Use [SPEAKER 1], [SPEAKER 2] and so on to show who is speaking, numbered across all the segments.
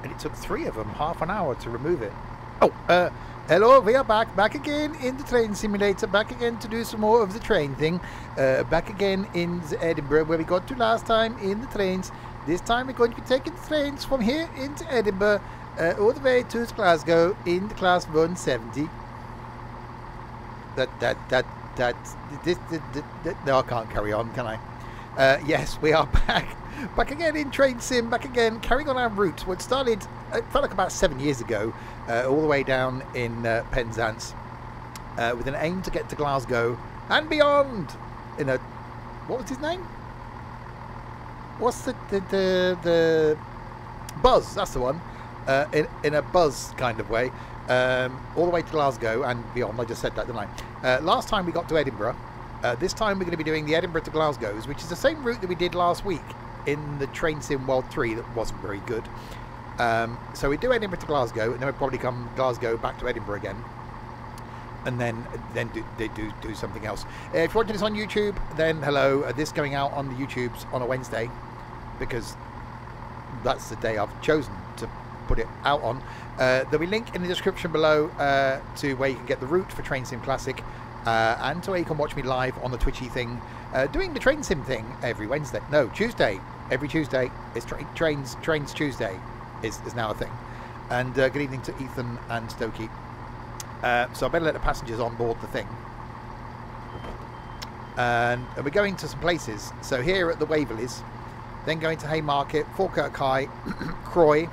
[SPEAKER 1] And it took 3 of them half an hour to remove it. Oh, hello, we are back again in the train simulator, back again to do some more of the train thing. Back again in the Edinburgh, where we got to last time in the trains. This time we're going to be taking the trains from here into Edinburgh, all the way to Glasgow in the class 170. No, I can't carry on, can I? Yes, we are back again in Train Sim, back again, carrying on our route. What started, it felt like about 7 years ago, all the way down in Penzance, with an aim to get to Glasgow and beyond. In a, what was his name? What's the Buzz? That's the one. In a Buzz kind of way, all the way to Glasgow and beyond. I just said that, didn't I? Last time we got to Edinburgh. This time we're going to be doing the Edinburgh to Glasgow's, which is the same route that we did last week in the Train Sim World 3 that wasn't very good. So we do Edinburgh to Glasgow, and then we'll probably come Glasgow back to Edinburgh again, and then do something else. If you're watching this on YouTube, then hello. This going out on the YouTubes on a Wednesday, because that's the day I've chosen to put it out on. There'll be a link in the description below to where you can get the route for Train Sim Classic. And to where you can watch me live on the Twitchy thing, doing the Train Sim thing every Wednesday. No, Tuesday. Every Tuesday is Trains Tuesday is now a thing. And good evening to Ethan and Stokey. So I better let the passengers on board the thing. And we're going to some places. So here at the Waverleys, then going to Haymarket, Falkirk High, Croy,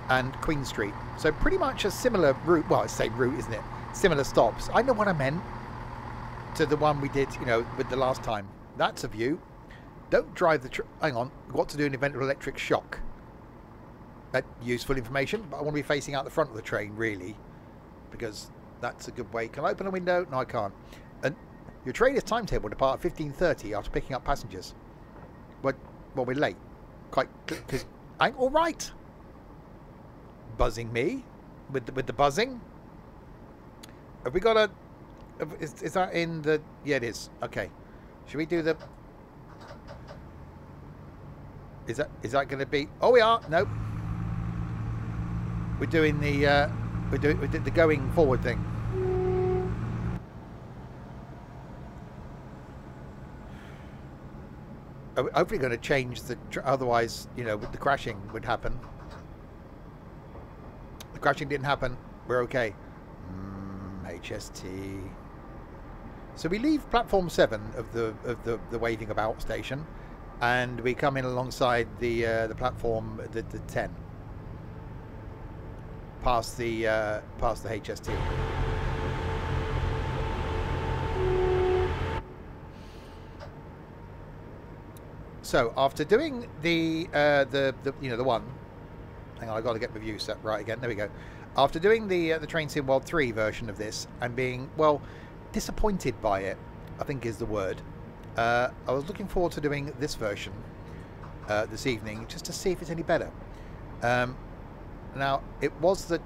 [SPEAKER 1] and Queen Street. So pretty much a similar route. Well, it's the same route, isn't it? Similar stops. I know what I meant to the one we did, with the last time. That's a view. Don't drive the hang on. What to do in the event of electric shock. Useful information, but I want to be facing out the front of the train, really, because that's a good way. Can I open a window? No, I can't. And your train is timetable to depart at 15:30 after picking up passengers. Well, we're late. Quite, because I'm all right. Buzzing me with the buzzing. Have we got a? Is that in the? Yeah, it is. Okay. Should we do the? Is that going to be? Oh, we are. Nope. We're doing the. We did the going forward thing. Are hopefully going to change the. Otherwise, the crashing would happen. The crashing didn't happen. We're okay. HST. So we leave platform 7 of the waving about station, and we come in alongside the platform the 10, past the HST. So after doing the one, hang on, I got to get my view set right again. There we go. After doing the Train Sim World 3 version of this and being, well, disappointed by it, I think is the word, I was looking forward to doing this version this evening just to see if it's any better. Now, it was the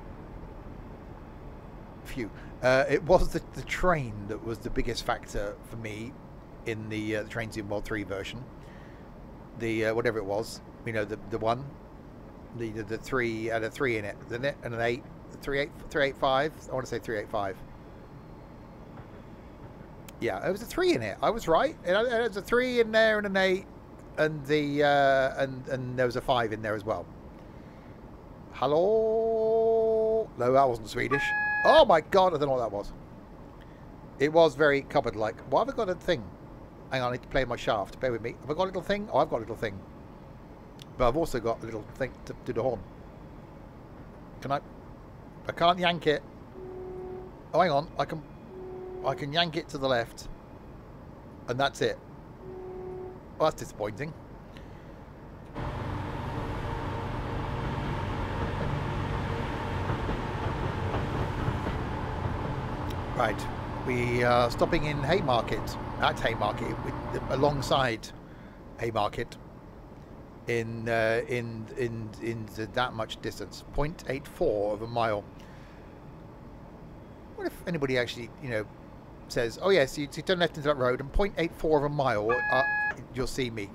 [SPEAKER 1] train that was the biggest factor for me in the Train Sim World 3 version. The whatever it was, the one, the 3 had a 3 in it, didn't it? And an 8. 385. I want to say 385. Yeah, there was a 3 in it. I was right. There was a 3 in there and an 8, and the and there was a 5 in there as well. Hello? No, that wasn't Swedish. Oh my God! I don't know what that was. It was very cupboard-like. Why have I got a thing? Hang on, I need to play my shaft. Bear with me. Have I got a little thing? Oh, I've got a little thing. But I've also got a little thing to do the horn. Can I? I can't yank it. Oh, hang on. I can yank it to the left. And that's it. Well, that's disappointing. Right. We are stopping in Haymarket. At Haymarket. Alongside Haymarket. In that much distance, 0.84 of a mile. What if anybody actually, says, "Oh yes, you turn left into that road, and 0.84 of a mile, you'll see me."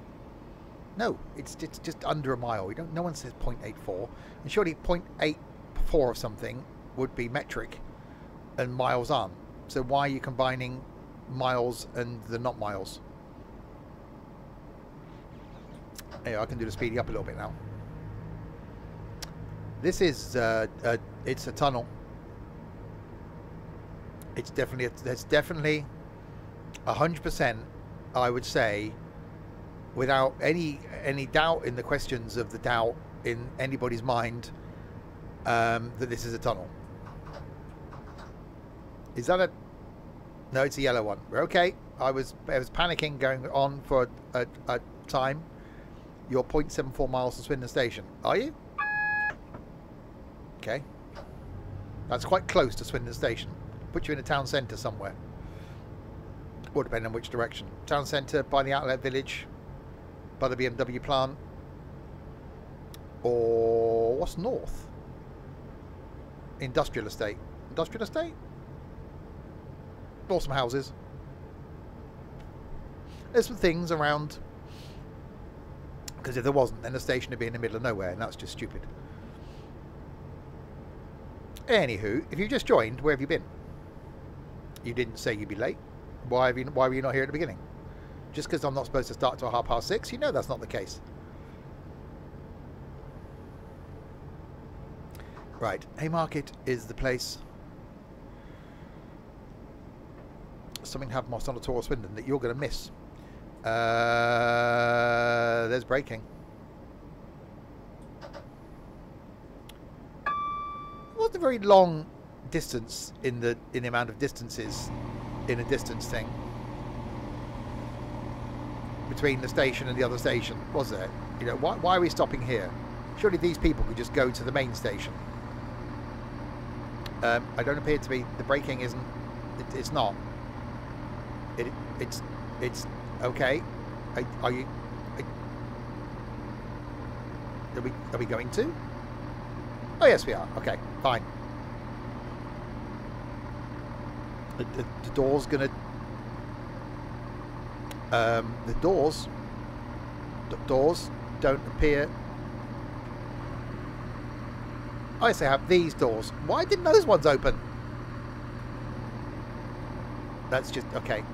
[SPEAKER 1] No, it's just under a mile. No one says 0.84. And surely 0.84 of something would be metric and miles aren't. So why are you combining miles and the not miles? Anyway, I can do the speeding up a little bit now. This is it's a tunnel. It's definitely there's definitely 100%, I would say, without any doubt in the questions of the doubt in anybody's mind, that this is a tunnel. Is that a... No, it's a yellow one. We're okay. I was panicking going on for a time. You're 0.74 miles to Swindon Station. Are you? Okay. That's quite close to Swindon Station. Put you in a town centre somewhere. Or depending on which direction. Town centre, by the outlet village, by the BMW plant. Or what's north? Industrial estate. Industrial estate? Or some houses. There's some things around. Because if there wasn't, then the station would be in the middle of nowhere, and that's just stupid. Anywho, if you just joined, where have you been? You didn't say you'd be late. Why were you not here at the beginning? Just because I'm not supposed to start till 6:30? You know that's not the case. Right, Haymarket is the place. Something happened on a tour of Swindon that you're going to miss. There's braking. It wasn't a very long distance in the amount of distances in a distance thing between the station and the other station, was there? You know, why are we stopping here? Surely these people could just go to the main station. I don't appear to be. The braking isn't. It's not. It's okay. Are we going to? Oh yes, we are. Okay, fine. The door's gonna. The doors don't appear. I say have these doors. Why didn't those ones open? That's just okay.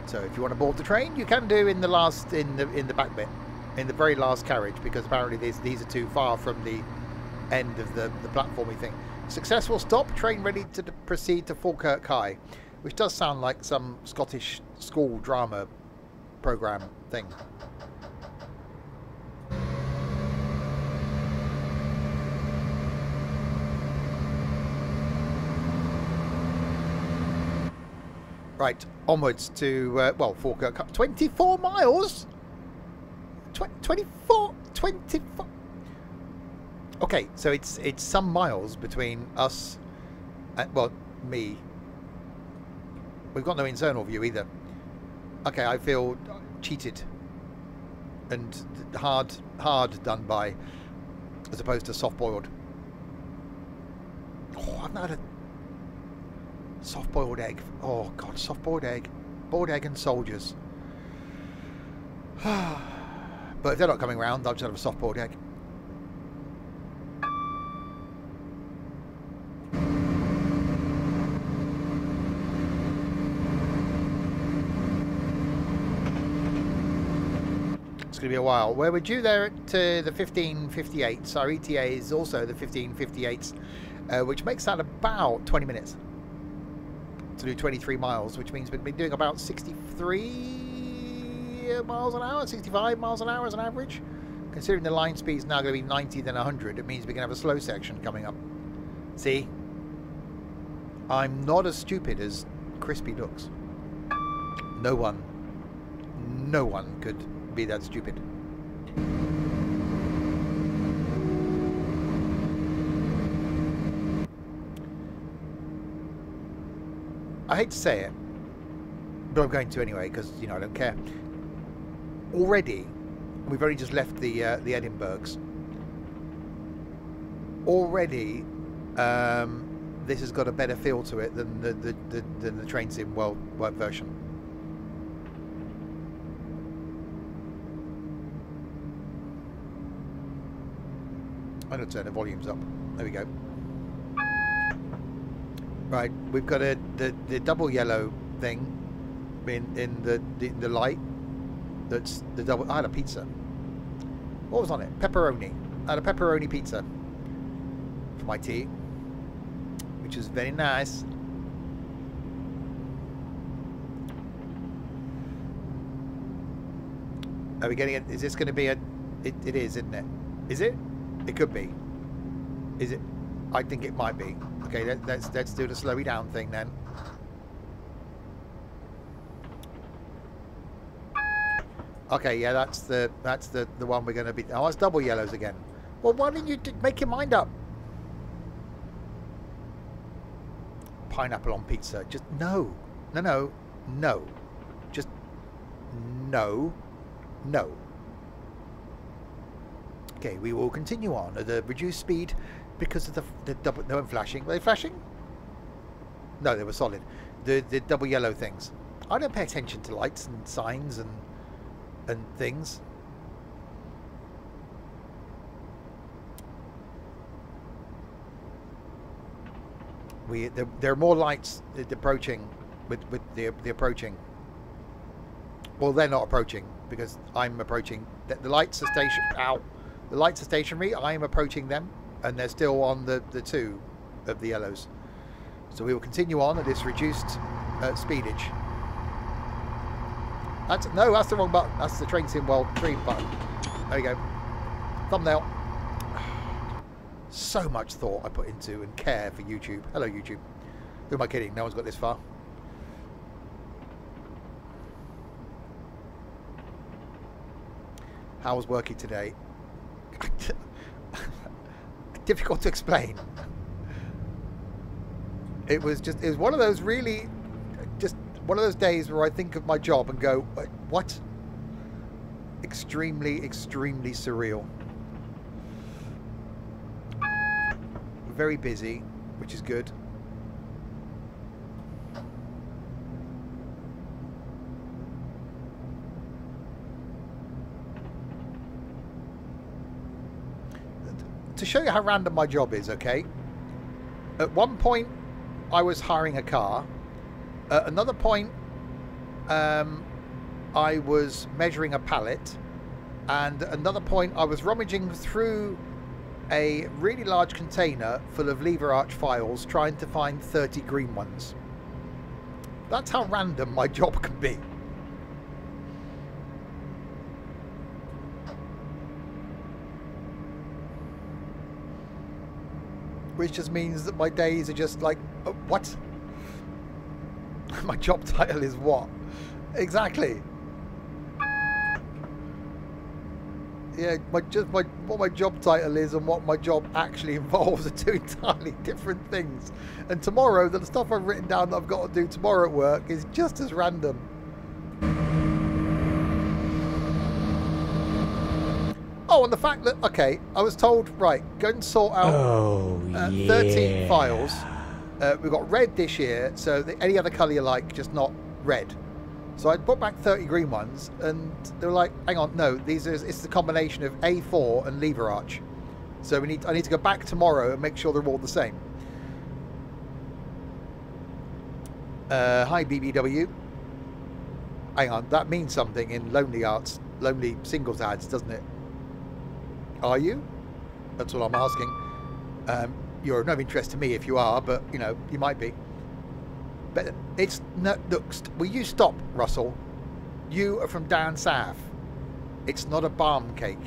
[SPEAKER 1] So if you want to board the train, you can do in the back bit, in the very last carriage, because apparently these are too far from the end of the platformy thing. Successful stop, train ready to proceed to Falkirk High, which does sound like some Scottish school drama program thing. Right, onwards to, well, Falkirk. 24 miles? 24? Okay, so it's some miles between us and, well, me. We've got no internal view either. Okay, I feel cheated and hard done by, as opposed to soft-boiled. Oh, I've not had a soft-boiled egg. Oh god, soft-boiled egg, boiled egg and soldiers. But if they're not coming round, I'll just have a soft-boiled egg. It's going to be a while. Well, we're due there at the 15:58. Our ETA is also the 15:58, which makes that about 20 minutes. To do 23 miles, which means we've been doing about 63 miles an hour, 65 miles an hour as an average. Considering the line speed is now going to be 90 then 100, it means we can have a slow section coming up. See? I'm not as stupid as Crispy looks. No one could be that stupid. I hate to say it, but I'm going to anyway because, you know, I don't care. Already, we've only just left the Edinburghs. Already, this has got a better feel to it than the Train Sim World version. I'm going to turn the volumes up. There we go. Right, we've got the double yellow thing in the light. That's the double. I had a pizza. What was on it? Pepperoni. I had a pepperoni pizza for my tea, which is very nice. Are we getting it? Is this going to be a? It is, isn't it? Is it? It could be. Is it? I think it might be. Okay, let's do the slowy down thing then. Okay, yeah, that's the one we're going to be. Oh, it's double yellows again. Well, why didn't you make your mind up? Pineapple on pizza. Just no, no. Just no. No. Okay, we will continue on at a reduced speed because of the double. They weren't flashing. Were they flashing? No, they were solid. The double yellow things. I don't pay attention to lights and signs and things. There are more lights approaching with the approaching. Well, they're not approaching because I'm approaching. The lights are the lights are stationary. I am approaching them, and they're still on the two of the yellows. So we will continue on at this reduced speedage. That's the wrong button. That's the Train Sim World 3 button. There we go. Thumbnail. So much thought I put into and care for YouTube. Hello, YouTube. Who am I kidding? No one's got this far. How was working today? Difficult to explain. It was one of those really, just one of those days where I think of my job and go, what? Extremely, extremely surreal. Very busy, which is good. To show you how random my job is, okay? At one point, I was hiring a car. At another point, I was measuring a pallet. And at another point, I was rummaging through a really large container full of lever arch files, trying to find 30 green ones. That's how random my job can be. Which just means that my days are just like, oh, what? My job title is what? Exactly. Yeah, what my job title is and what my job actually involves are two entirely different things. And tomorrow, the stuff I've written down that I've got to do tomorrow at work is just as random. Oh, and the fact that, okay, I was told, right, go and sort out 13 files. We've got red this year, so any other colour you like, just not red. So I put back 30 green ones, and they were like, hang on, no, it's the combination of A4 and lever arch. So I need to go back tomorrow and make sure they're all the same. Hi, BBW. Hang on, that means something in Lonely Singles ads, doesn't it? Are you? That's all I'm asking. You're of no interest to me if you are, but, you know, you might be. But it's no, look, will you stop, Russell? You are from down south. It's not a barm cake.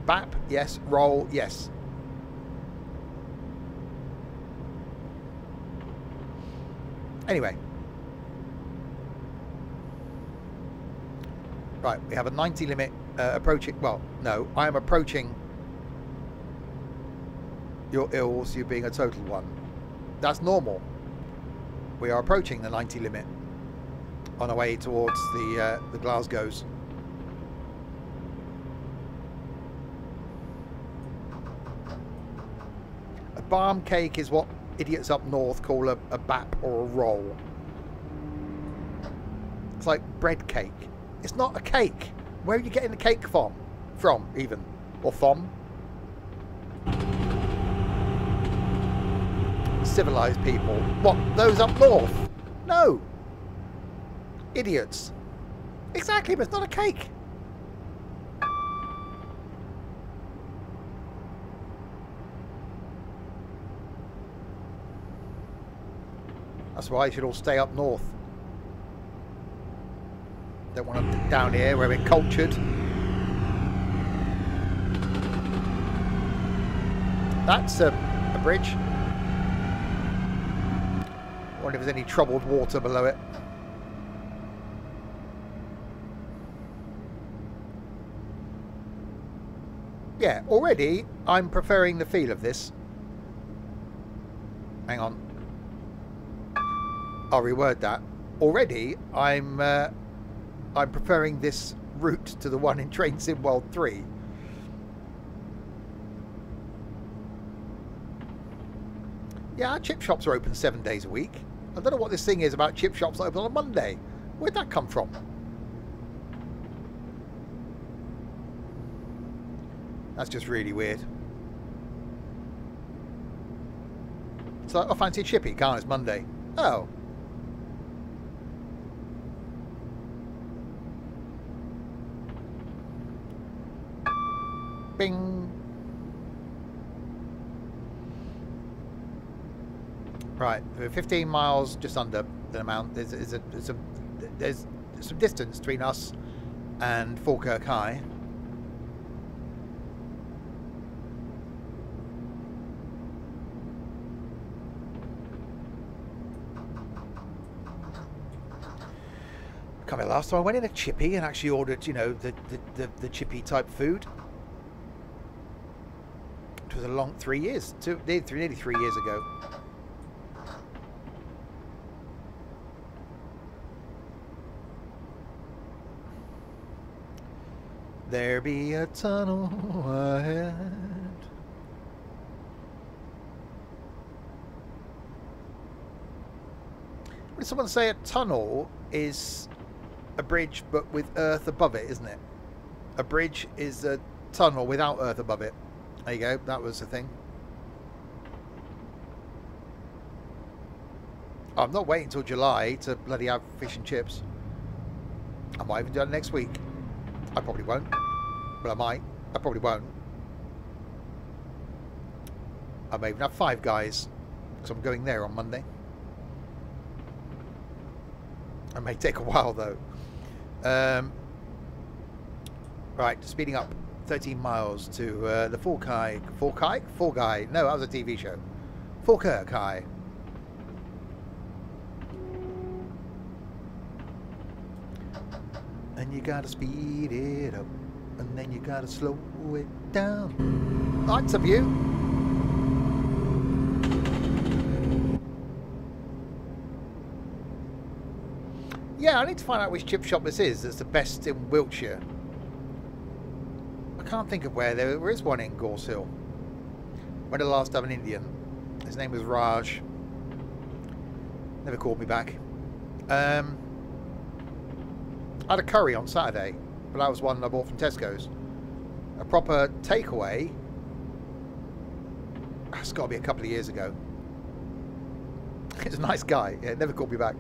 [SPEAKER 1] Bap, yes. Roll, yes. Anyway. Right, we have a 90 limit approaching. Well, no, I am approaching your ills, you being a total one. That's normal. We are approaching the 90 limit on our way towards the Glasgows. A barm cake is what idiots up north call a bap or a roll. It's like bread cake. It's not a cake. Where are you getting the cake from? Even? Or from? civilised people. What, those up north? No. Idiots. Exactly, but it's not a cake. That's why you should all stay up north. Don't want them down here where we're cultured. That's a bridge. I wonder if there's any troubled water below it. Yeah, already I'm preferring the feel of this. Hang on. I'll reword that. Already I'm preferring this route to the one in Train Sim World 3. Yeah, our chip shops are open 7 days a week. I don't know what this thing is about chip shops open on a Monday. Where'd that come from? That's just really weird. So I fancy a chippy, can't I? It's Monday. Oh. Bing. Right, we're 15 miles just under the amount. There's some distance between us and Falkirk High. Last time I went in a chippy and actually ordered, you know, the chippy type food. It was a long 3 years, nearly 3 years ago. There be a tunnel ahead. Would someone say a tunnel is a bridge but with earth above it, isn't it? A bridge is a tunnel without earth above it. There you go, that was the thing. I'm not waiting until July to bloody have fish and chips. I might even do it next week. I probably won't, but I might. I probably won't. I may even have Five Guys, because I'm going there on Monday. It may take a while though. Right, speeding up 13 miles to the Fall Guy. No, that was a TV show. Falkirk High. And you gotta speed it up, and then you gotta slow it down. That's a view. Yeah, I need to find out which chip shop this is that's the best in Wiltshire. I can't think of where. There is one in Gorse Hill. When did I last have an Indian? His name was Raj. Never called me back. I had a curry on Saturday, but that was one I bought from Tesco's. A proper takeaway. It's got to be a couple of years ago. He's a nice guy. Yeah, never called me back.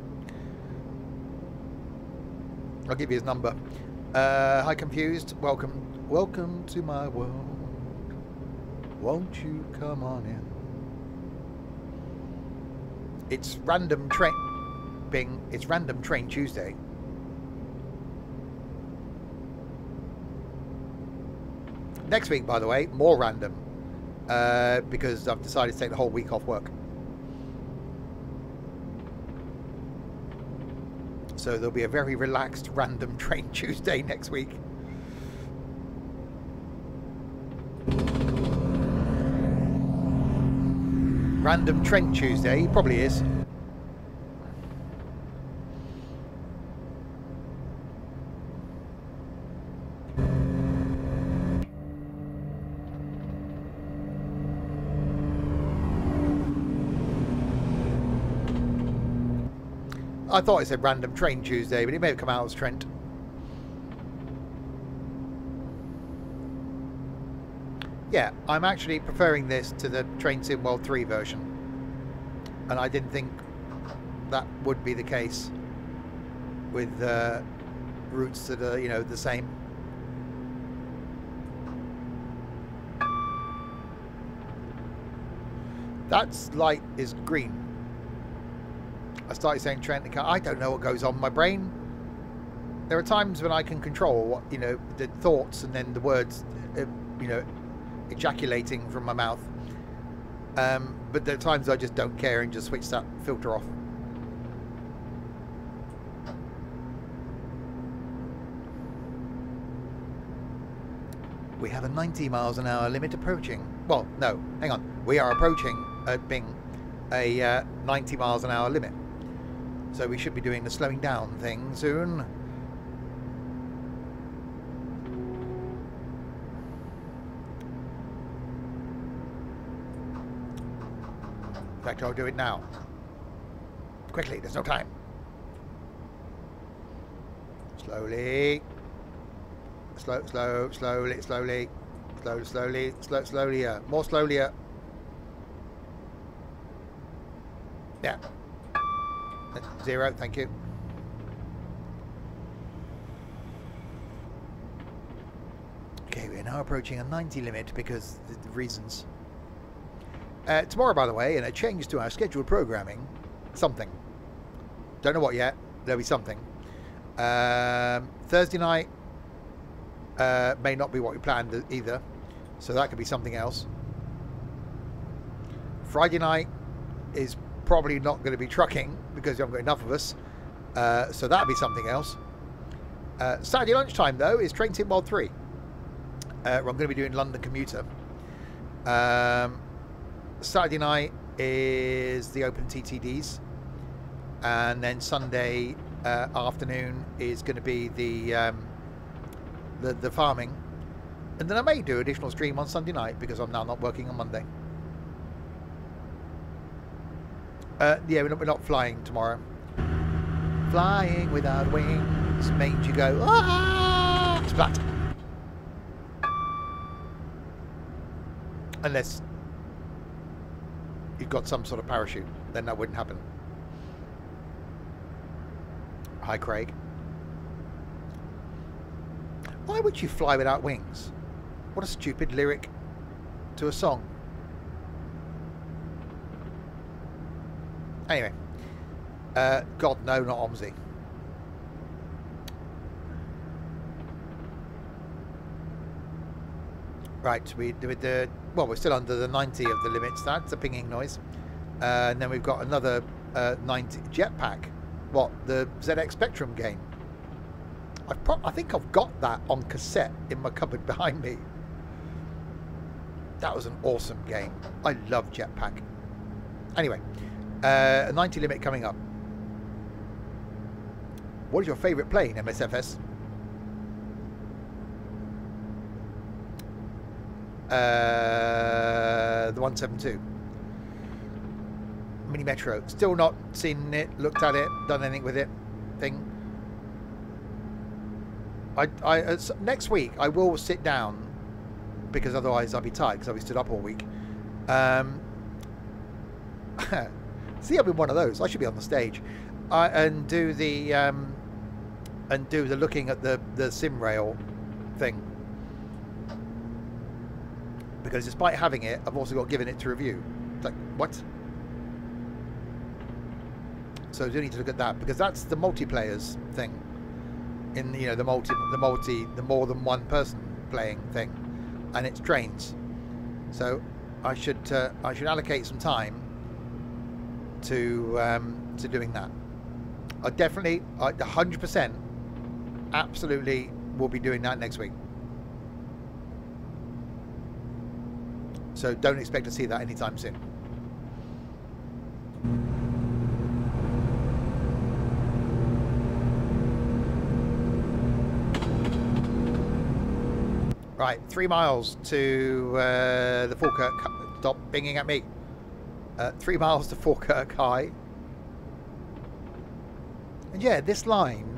[SPEAKER 1] I'll give you his number. Hi, Confused. Welcome to my world. Won't you come on in? It's random train. Bing. It's random train Tuesday. Next week, by the way, more random. Because I've decided to take the whole week off work. So there'll be a very relaxed random train Tuesday next week. Random Trent Tuesday, he probably is. I thought it said Random Train Tuesday, but it may have come out as Trent. Yeah, I'm actually preferring this to the Train Sim World 3 version. and I didn't think that would be the case with routes that are, you know, the same. That light is green. I started saying Trent and I don't know what goes on in my brain. There are times when I can control what, you know, the thoughts and then the words, you know, ejaculating from my mouth. But there are times I just don't care and just switch that filter off. We have a 90 miles an hour limit approaching. Well, no, hang on. We are approaching being a 90 miles an hour limit. So we should be doing the slowing down thing soon. In fact, I'll do it now. Quickly, there's no time. Slowly. Slowly. More slowly. Yeah. 0, thank you. Okay, we're now approaching a 90 limit because the reasons. Tomorrow, by the way, in a change to our scheduled programming, something. Don't know what yet. There'll be something. Thursday night may not be what we planned either, so that could be something else. Friday night is probably not going to be trucking because we haven't got enough of us, so that'll be something else. Saturday lunchtime though is Train Sim World 3. I'm going to be doing London Commuter. Saturday night is the Open TTDs, and then Sunday afternoon is going to be the farming, and then I may do additional stream on Sunday night because I'm now not working on Monday. Yeah, we're not flying tomorrow. Flying without wings made you go ah! Splat. Unless you've got some sort of parachute, then that wouldn't happen. Hi, Craig. Why would you fly without wings? What a stupid lyric to a song. Anyway, God, no, not OMSI. Right, we're still under the 90 of the limits. That's a pinging noise. And then we've got another 90 jetpack. What, the ZX Spectrum game? I think I've got that on cassette in my cupboard behind me. That was an awesome game. I love jetpack. Anyway, a 90 limit coming up. What is your favourite plane, MSFS? The 172. Mini Metro. Still not seen it, looked at it, done anything with it. Thing. Next week I will sit down because otherwise I'll be tired because I'll be stood up all week. See, I've been one of those. I should be on the stage and do the looking at the sim rail thing, because despite having it, I've also got given it to review. It's like, what? So I do need to look at that because that's the multiplayers thing. In, you know, the more than one person playing thing, and it's trains. So I should allocate some time to doing that. I definitely 100% absolutely will be doing that next week. So don't expect to see that anytime soon. Right, 3 miles to the Falkirk. Stop binging at me. 3 miles to Falkirk High. And yeah, this line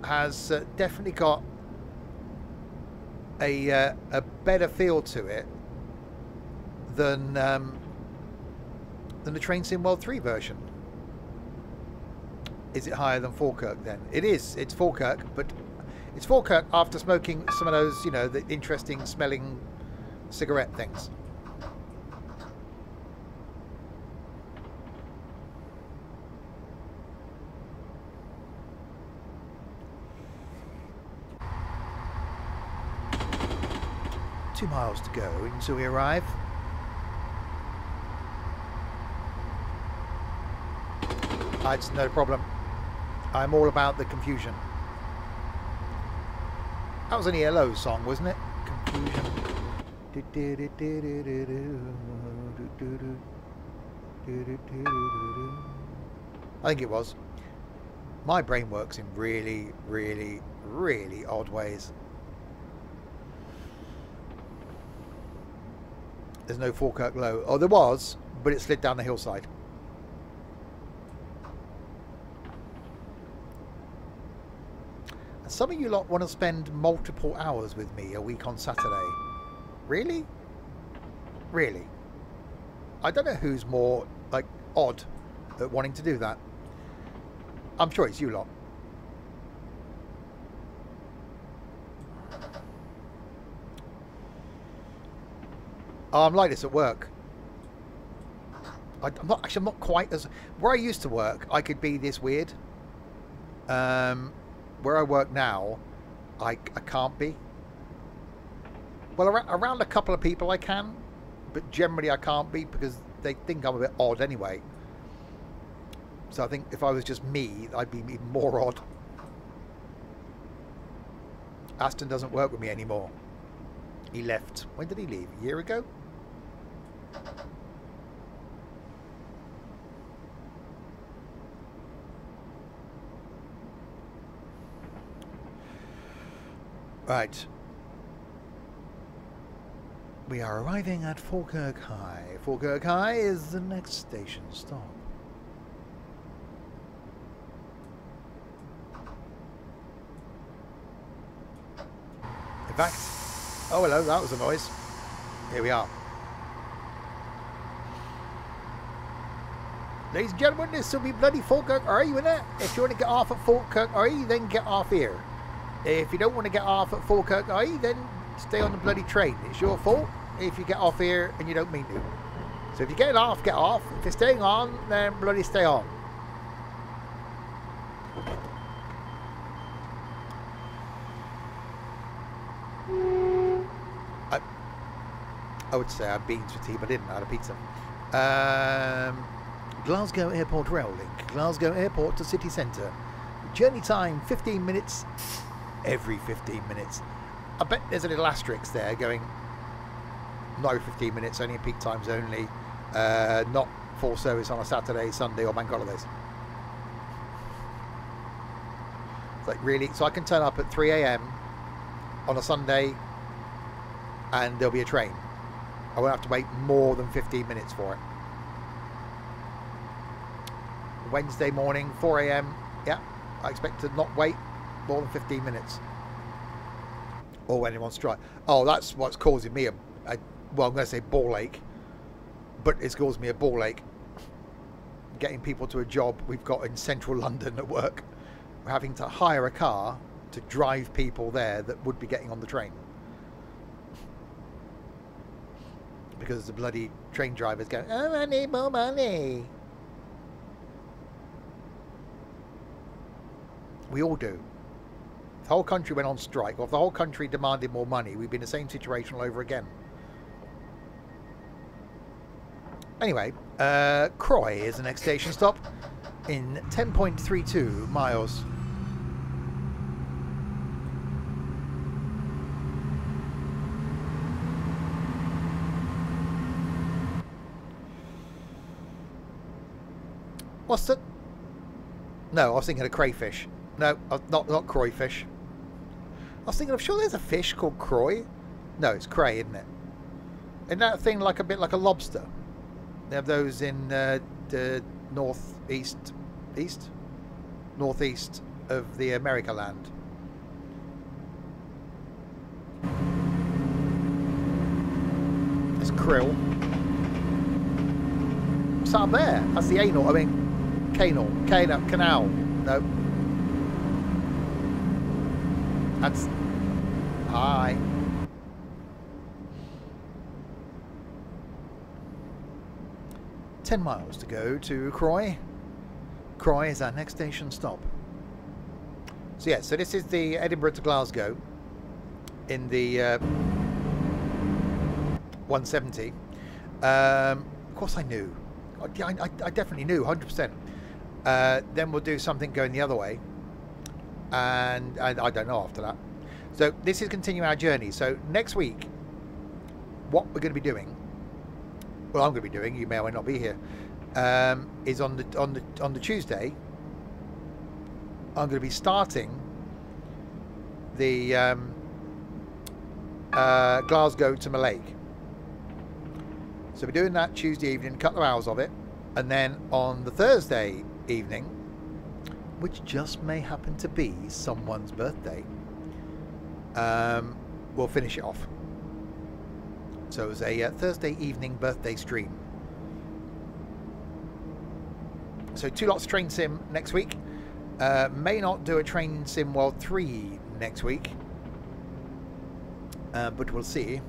[SPEAKER 1] has definitely got a better feel to it than the Train Sim World 3 version. Is it higher than Falkirk then? It is. It's Falkirk, but it's Falkirk after smoking some of those, you know, the interesting smelling cigarette things. Two miles to go until we arrive. It's no problem. I'm all about the confusion. That was an ELO song, wasn't it? Confusion. I think it was. My brain works in really, really, really odd ways. There's no Falkirk Low. Oh, there was, but it slid down the hillside. And some of you lot want to spend multiple hours with me a week on Saturday. Really? Really? I don't know who's more, like, odd at wanting to do that. I'm sure it's you lot. Oh, I'm like this at work. I'm not quite as... Where I used to work, I could be this weird. Where I work now, I can't be. Well, around a couple of people I can, but generally I can't be because they think I'm a bit odd anyway. So I think if I was just me, I'd be even more odd. Aston doesn't work with me anymore. He left. When did he leave? A year ago? Right. We are arriving at Falkirk High. Falkirk High is the next station stop. In fact, oh hello, that was a noise. Here we are. Ladies and gentlemen, this will be bloody Falkirk. Are you in it? If you want to get off at Falkirk, are you? Then get off here. If you don't want to get off at Falkirk, are you? Then stay on the bloody train. It's your fault if you get off here and you don't mean to. So if you're getting off, get off. If you're staying on, then bloody stay on. I would say I had beans for tea, but I didn't. I had a pizza. Glasgow Airport Rail Link. Glasgow Airport to city centre. Journey time 15 minutes. Every 15 minutes. I bet there's a little asterisk there going no 15 minutes, only in peak times only, not full service on a Saturday, Sunday or bank holidays. It's like, really? So I can turn up at 3 AM on a Sunday and there'll be a train. I won't have to wait more than 15 minutes for it. Wednesday morning, 4 AM, yeah, I expect to not wait more than 15 minutes. Or when anyone's strike. Oh, that's what's causing me well, I'm going to say ball ache, but it's caused me a ball ache. Getting people to a job we've got in central London at work. We're having to hire a car to drive people there that would be getting on the train. Because the bloody train driver's going, oh, I need more money. We all do. If the whole country went on strike, or if the whole country demanded more money, we'd be in the same situation all over again. Anyway, Croy is the next station stop in 10.32 miles. What's the... No, I was thinking of crayfish. No, not croyfish. I was thinking, I'm sure there's a fish called croy. No, it's cray, isn't it? Isn't that thing like a bit like a lobster? They have those in the northeast of the America land. It's krill. what's up there? That's the anal. I mean, canal. No. That's... Hi. $10 to go to Croy. Croy is our next station stop. So yeah, so this is the Edinburgh to Glasgow in the 170. Of course I knew. I definitely knew, 100%. Then we'll do something going the other way. And I don't know after that. So this is continuing our journey. So next week, what we're going to be doing, well, I'm going to be doing, you may or may not be here, is on the Tuesday, I'm going to be starting the Glasgow to Mallaig. So we're doing that Tuesday evening, a couple of hours of it, and then on the Thursday evening, which just may happen to be someone's birthday, we'll finish it off. So it was a Thursday evening birthday stream. So 2 lots of train sim next week. May not do a train sim world 3 next week, but we'll see.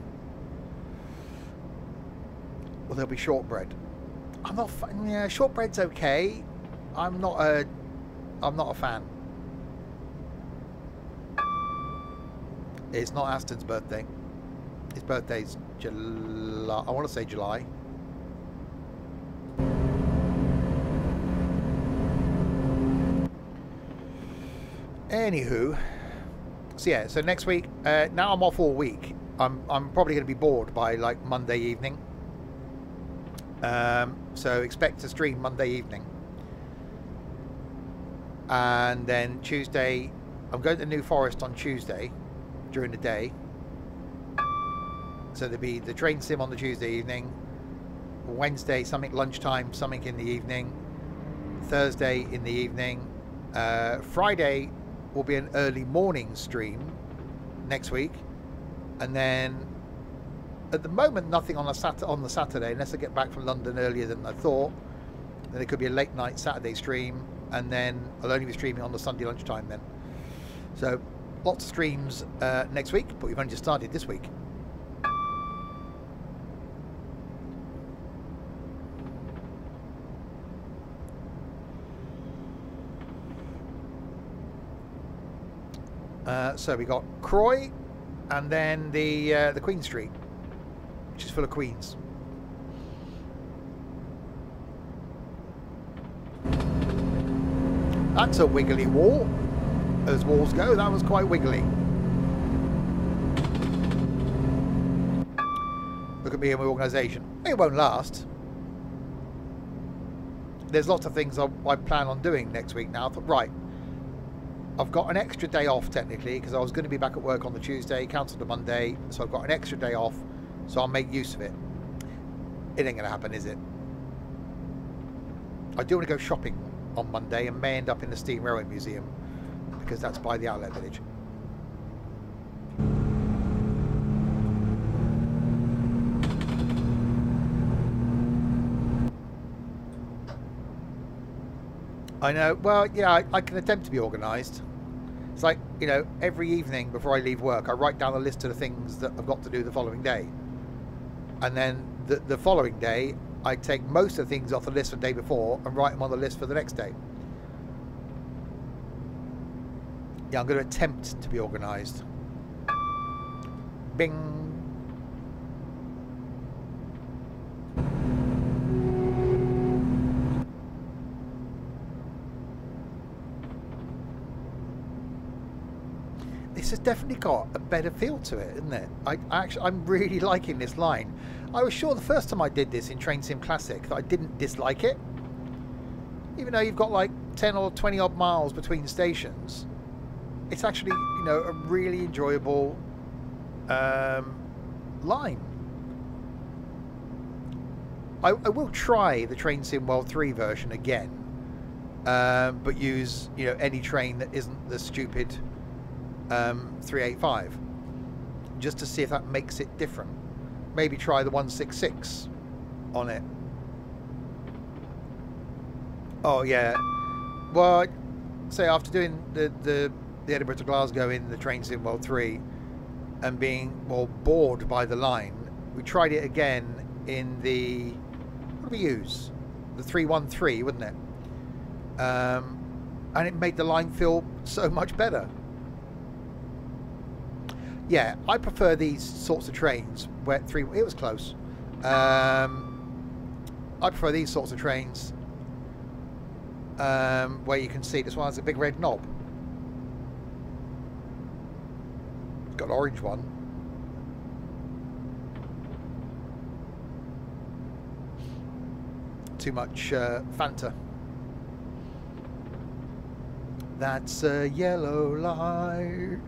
[SPEAKER 1] Well, there'll be shortbread. I'm not. Yeah, shortbread's okay. I'm not a fan. It's not Aston's birthday. His birthday's July. I want to say July. Anywho, so yeah. So next week. Now I'm off all week. I'm probably going to be bored by like Monday evening. So expect to stream Monday evening. And then Tuesday, I'm going to New Forest on Tuesday during the day. So there'll be the train sim on the Tuesday evening. Wednesday, something lunchtime, something in the evening. Thursday in the evening. Friday will be an early morning stream next week. And then at the moment, nothing on the Saturday, unless I get back from London earlier than I thought. Then it could be a late night Saturday stream, and then I'll only be streaming on the Sunday lunchtime then. So lots of streams next week, but we've only just started this week. So we got Croy, and then the Queen Street, which is full of queens. That's a wiggly wall, as walls go. That was quite wiggly. Look at me and my organisation. It won't last. There's lots of things I plan on doing next week now. I thought, right, I've got an extra day off technically, because I was going to be back at work on the Tuesday, cancelled the Monday, so I've got an extra day off, so I'll make use of it. It ain't going to happen, is it? I do want to go shopping on Monday and may end up in the Steam Railway Museum, because that's by the outlet village. I know. Well, yeah, I can attempt to be organised. It's like, you know, every evening before I leave work, I write down a list of the things that I've got to do the following day. And then the following day, I take most of the things off the list for the day before and write them on the list for the next day. Yeah, I'm going to attempt to be organised. Bing. This has definitely got a better feel to it, isn't it? I'm really liking this line. I was sure the first time I did this in Train Sim Classic that I didn't dislike it. Even though you've got like 10 or 20 odd miles between stations, it's actually, you know, a really enjoyable line. I will try the Train Sim World 3 version again, but use, you know, any train that isn't the stupid 385, just to see if that makes it different. Maybe try the 166 on it. Oh yeah. Well, say after doing the Edinburgh to Glasgow in the Train Sim World 3 and being bored by the line, we tried it again in the, what did we use? The 313, wasn't it? And it made the line feel so much better. Yeah, I prefer these sorts of trains where it was close. I prefer these sorts of trains where you can see this one has a big red knob. It's got an orange one. Too much Fanta. That's a yellow light.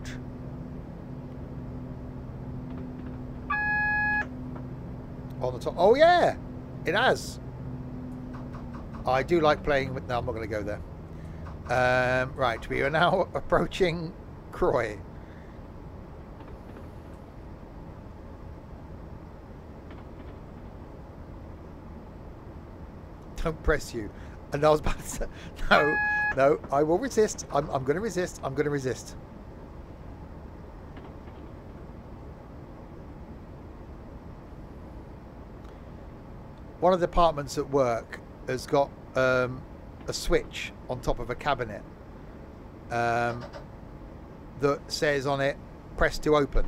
[SPEAKER 1] On the top. Oh yeah, it has. I do like playing with. No, I'm not going to go there. Right, we are now approaching Croy. Don't press you. And I was about to say, no, I will resist. I'm going to resist. I'm going to resist. One of the apartments at work has got a switch on top of a cabinet that says on it, press to open.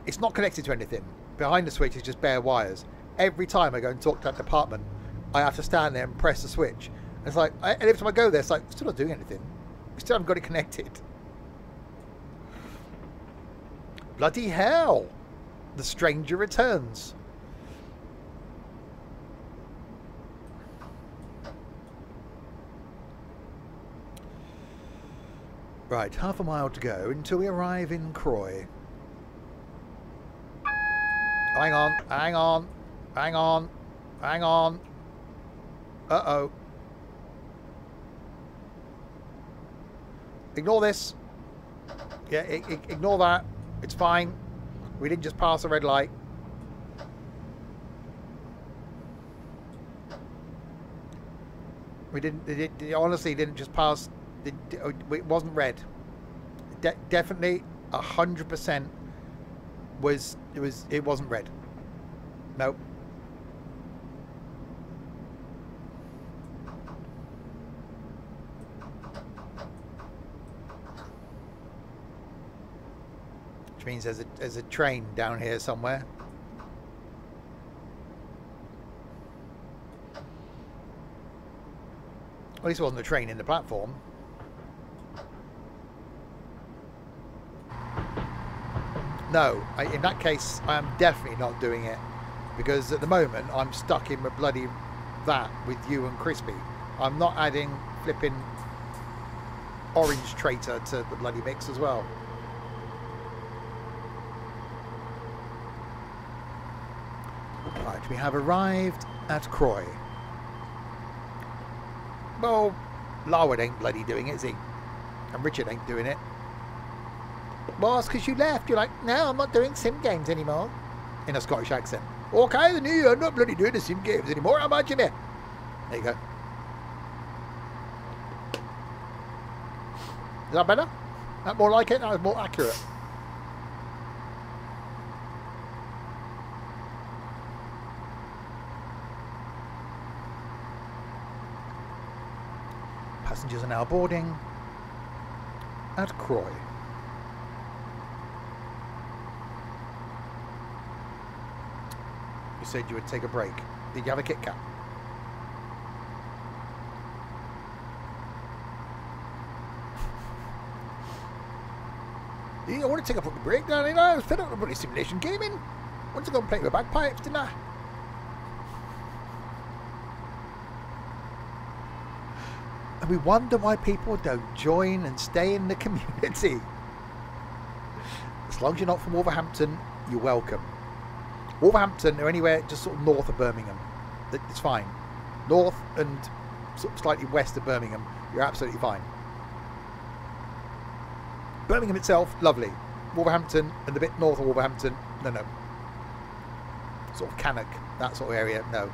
[SPEAKER 1] It's not connected to anything. Behind the switch is just bare wires. Every time I go and talk to that department, I have to stand there and press the switch. And it's like, and every time I go there, it's like, still not doing anything. We still haven't got it connected. Bloody hell. The stranger returns. Right, half a mile to go until we arrive in Croy. Hang on, hang on, hang on, hang on. Uh-oh. Ignore this. Yeah, ignore that. It's fine. We didn't just pass a red light. We didn't, it honestly didn't just pass. It wasn't red. Definitely 100% it wasn't red. Nope. Which means there's a train down here somewhere. At least it wasn't a train in the platform. No, in that case, I am definitely not doing it. Because at the moment, I'm stuck in the bloody that with you and Crispy. I'm not adding flipping orange traitor to the bloody mix as well. Right, we have arrived at Croy. Well, Larwood ain't bloody doing it, is he? And Richard ain't doing it. Well, it's because you left. You're like, no, I'm not doing sim games anymore. In a Scottish accent. Okay, then you're not bloody doing the sim games anymore. How much of it? There you go. Is that better? That more like it? That was more accurate. Passengers are now boarding at Croy. You said you would take a break. Did you have a Kit Kat? Yeah, I want to take a fucking break, darling. I was fed up with bloody simulation gaming. I want to go and play with bagpipes, didn't I? And we wonder why people don't join and stay in the community. As long as you're not from Wolverhampton, you're welcome. Wolverhampton or anywhere just sort of north of Birmingham, it's fine. North and sort of slightly west of Birmingham, you're absolutely fine. Birmingham itself, lovely. Wolverhampton and the bit north of Wolverhampton, no. Sort of Cannock, that sort of area, no.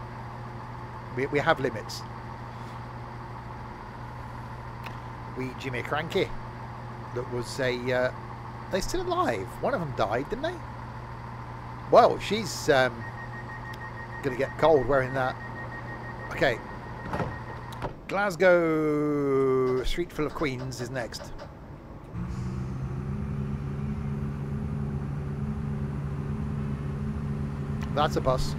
[SPEAKER 1] We have limits. wee Jimmy Cranky that was a... they're still alive. One of them died, didn't they? Well, she's going to get cold wearing that. Okay. Glasgow Street Full of Queens is next. That's a bus.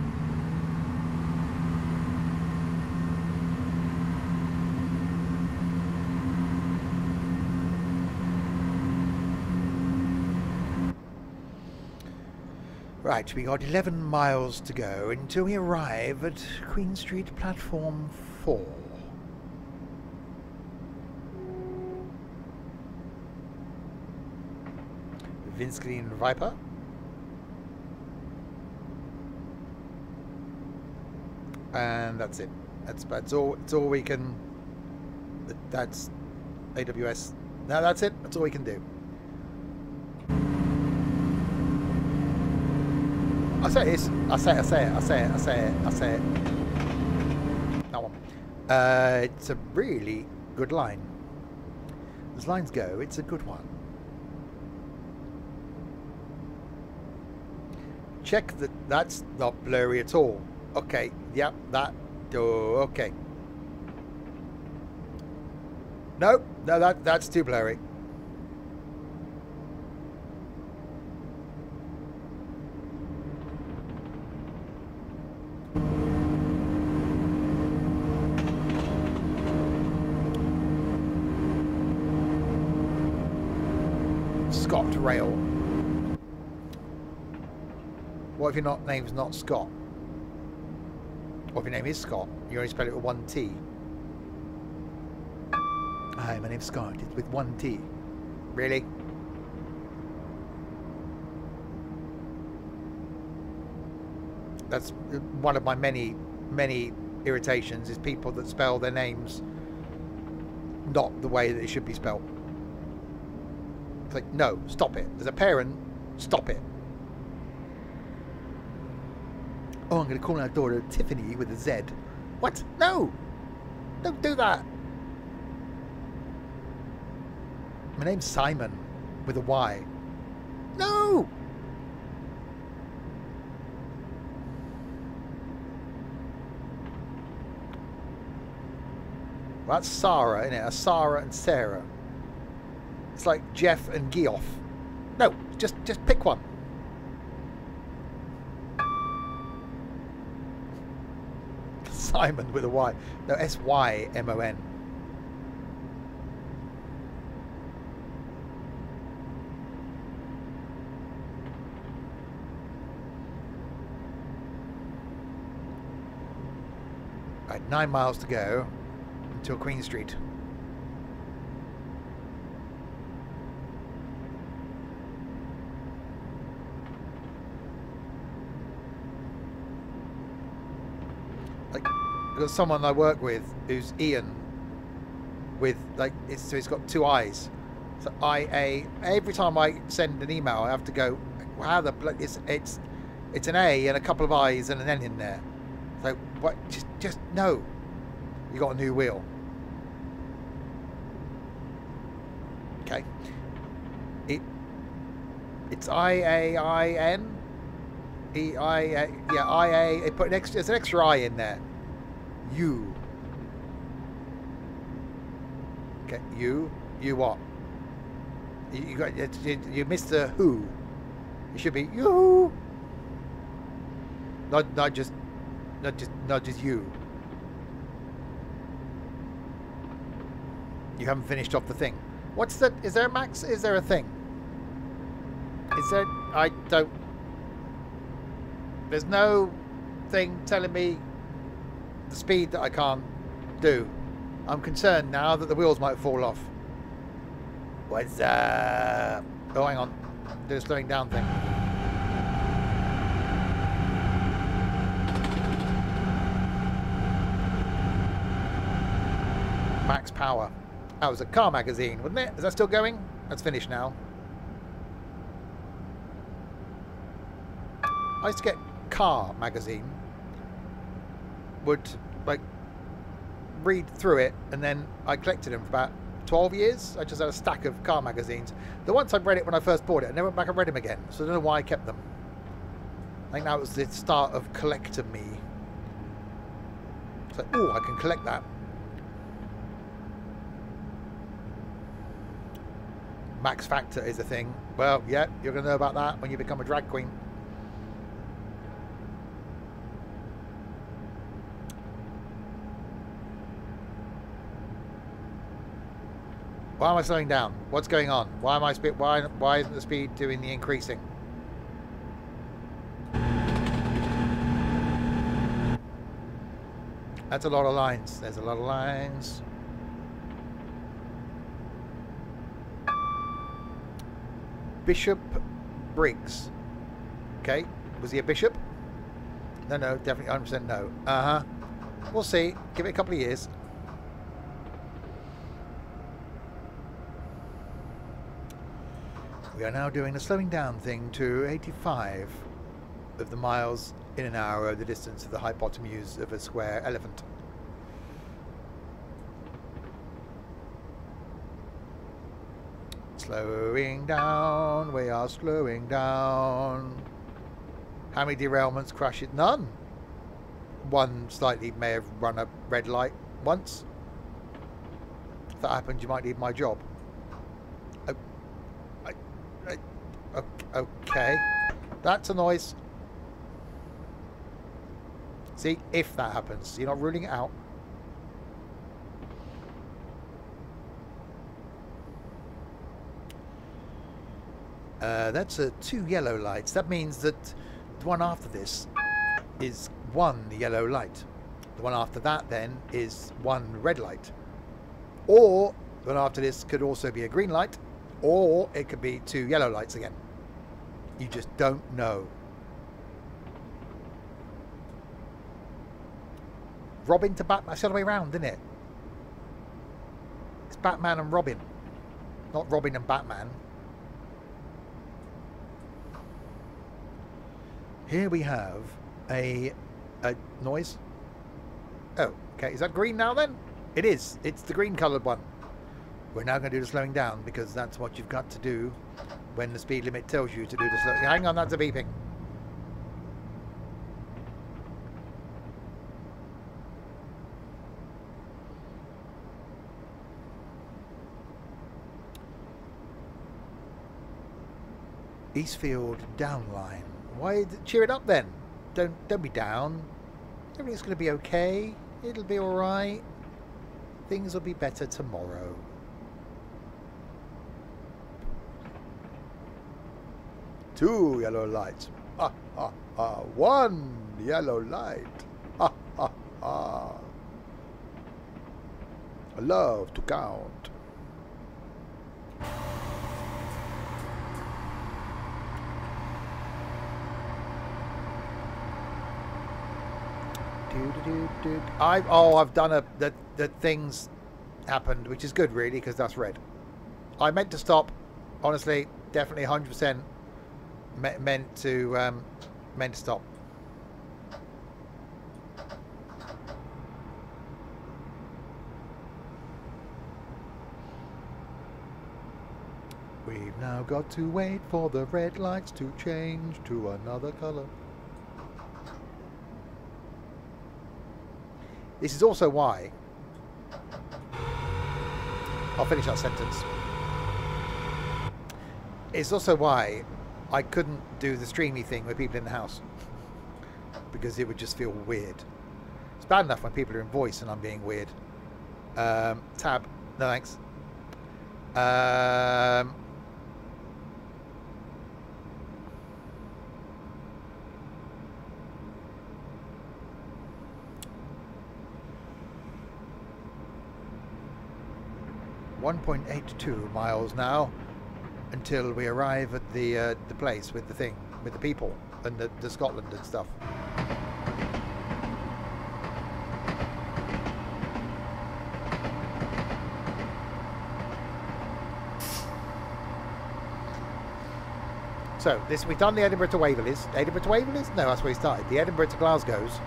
[SPEAKER 1] Right, we got 11 miles to go until we arrive at Queen Street Platform 4. Windscreen Viper. And that's it. That's all. It's all we can. That's AWS. No, that's it. That's all we can do. I say it. I say it. That one. It's a really good line. As lines go, it's a good one. Check that that's not blurry at all. Okay, yep, that. Oh, okay. Nope, no, that's too blurry. Scott Rail. What if your name's not Scott? What if your name is Scott? You only spell it with one T. Hi, my name's Scott. It's with one T. Really? That's one of my many irritations, is people that spell their names not the way that it should be spelled. It's like, no, stop it. As a parent, stop it. Oh, I'm going to call our daughter Tiffany with a Z. What? No! Don't do that. My name's Simon with a Y. No! Well, that's Sarah, isn't it? A Sarah and Sarah. It's like Jeff and Geoff. No, just pick one. Simon with a Y. No, S-Y-M-O-N. Right, 9 miles to go until Queen Street. I've got someone I work with who's Ian, with like so he's got 2 I's. So IA. Every time I send an email, I have to go, how the it's an A and a couple of I's and an N in there. So what? Just no. You got a new wheel. Okay. It's IAIN. EIA. Yeah, IA. It put an extra. There's an extra I in there. You. Okay, you what? You got you missed the who. It should be you. Not just you. You haven't finished off the thing. What's that? Is there a max? Is there a thing? Is there? I don't. There's no thing telling me the speed that I can't do. I'm concerned now that the wheels might fall off. What's up? Oh, hang on. Do a slowing down thing. Max power. That was a car magazine, wasn't it? Is that still going? That's finished now. I used to get car magazine. Would like read through it, and then I collected them for about 12 years. I just had a stack of car magazines. The once I read it when I first bought it, I never went back and read them again. So I don't know why I kept them. I think that was the start of collector me. So, oh, I can collect that. Max Factor is a thing. Well, yeah, you're going to know about that when you become a drag queen. Why am I slowing down? What's going on? Why am I why isn't the speed doing the increasing? That's a lot of lines. There's a lot of lines. Bishop Briggs. Okay. Was he a bishop? No, definitely 100% no. Uh-huh. We'll see. Give it a couple of years. We are now doing the slowing down thing to 85 of the miles in an hour of the distance of the hypotenuse of a square elephant. Slowing down, we are slowing down. How many derailments, crashes? None. One slightly may have run a red light once. If that happened, you might need my job. Okay, that's a noise. See, if that happens, you're not ruling it out. That's 2 yellow lights. That means that the one after this is 1 yellow light. The one after that then is 1 red light. Or the one after this could also be a green light. Or it could be 2 yellow lights again. You just don't know. Robin to Batman. It's the other way around, isn't it? It's Batman and Robin. Not Robin and Batman. Here we have a noise. Oh, okay. Is that green now then? It is. It's the green coloured one. We're now going to do the slowing down because that's what you've got to do when the speed limit tells you to do the slowing. Hang on, that's a beeping. Eastfield down line. Why cheer it up then? Don't be down. Everything's going to be okay. It'll be all right. Things will be better tomorrow. Two yellow lights. Ha ha ha. One yellow light. Ha ha ha. I love to count. I've done that things happened, which is good really because that's red. I meant to stop, honestly, definitely 100% meant to stop. We've now got to wait for the red lights to change to another color. This is also why... I'll finish that sentence. It's also why I couldn't do the streamy thing with people in the house. Because it would just feel weird. It's bad enough when people are in voice and I'm being weird. Tab. No thanks. 1.82 miles now until we arrive at the place with the thing, with the people and the Scotland and stuff. So this, we've done the Edinburgh to Waverley's. Edinburgh to Waverley's? No, that's where we started. The Edinburgh to Glasgow's.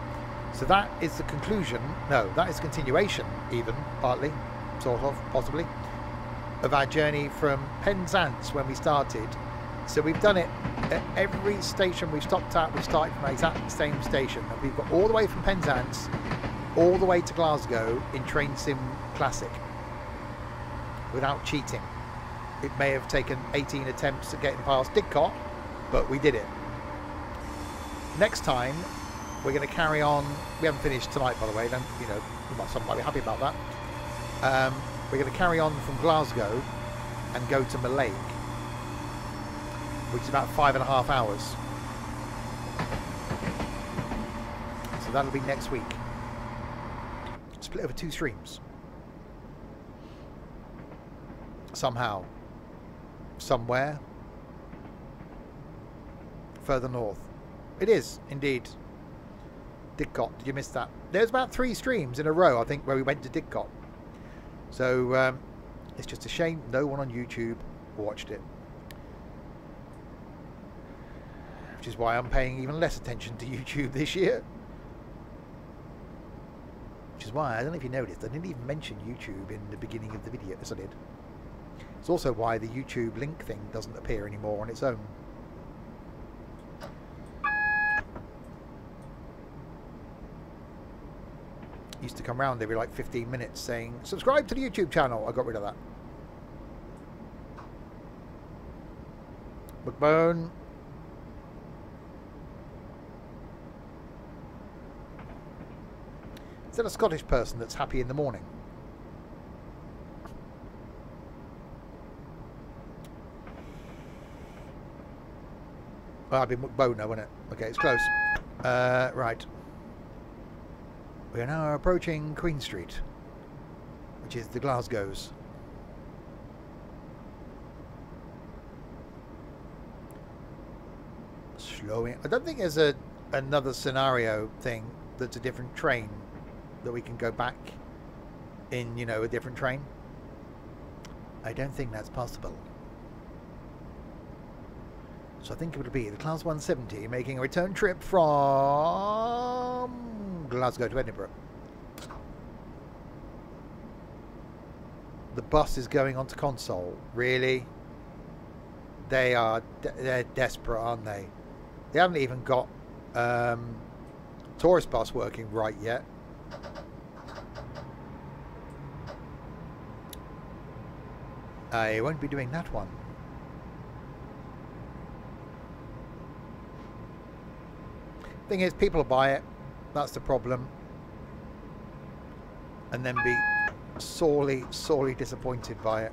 [SPEAKER 1] So that is the conclusion. No, that is continuation, even partly, sort of, possibly, of our journey from Penzance when we started. So we've done it at every station we've stopped at. We've started from the exact same station. And we've got all the way from Penzance all the way to Glasgow in Train Sim Classic without cheating. It may have taken 18 attempts at getting past Didcot, but we did it. Next time we're going to carry on. We haven't finished tonight, by the way. Don't, you know, some might be happy about that. We're going to carry on from Glasgow and go to Mallaig, which is about 5.5 hours. So that'll be next week. Split over 2 streams. Somehow. Somewhere. Further north. It is, indeed. Didcot, did you miss that? There's about 3 streams in a row, I think, where we went to Didcot. So, it's just a shame no one on YouTube watched it. Which is why I'm paying even less attention to YouTube this year. Which is why, I don't know if you noticed, I didn't even mention YouTube in the beginning of the video. Yes, I did. It's also why the YouTube link thing doesn't appear anymore on its own. Used to come round every like 15 minutes saying, subscribe to the YouTube channel. I got rid of that. McBone. Is that a Scottish person that's happy in the morning? Well, I'd be McBone now, wouldn't it? Okay, it's close. Right. We are now approaching Queen Street, which is the Glasgow's. Slowing. I don't think there's another scenario thing that's a different train that we can go back in, you know, a different train. I don't think that's possible. So I think it would be the Class 170 making a return trip from Glasgow to Edinburgh. The bus is going onto console. Really? They're desperate, aren't they? They haven't even got tourist bus working right yet. I won't be doing that one. Thing is, people will buy it. That's the problem. And then be sorely, sorely disappointed by it.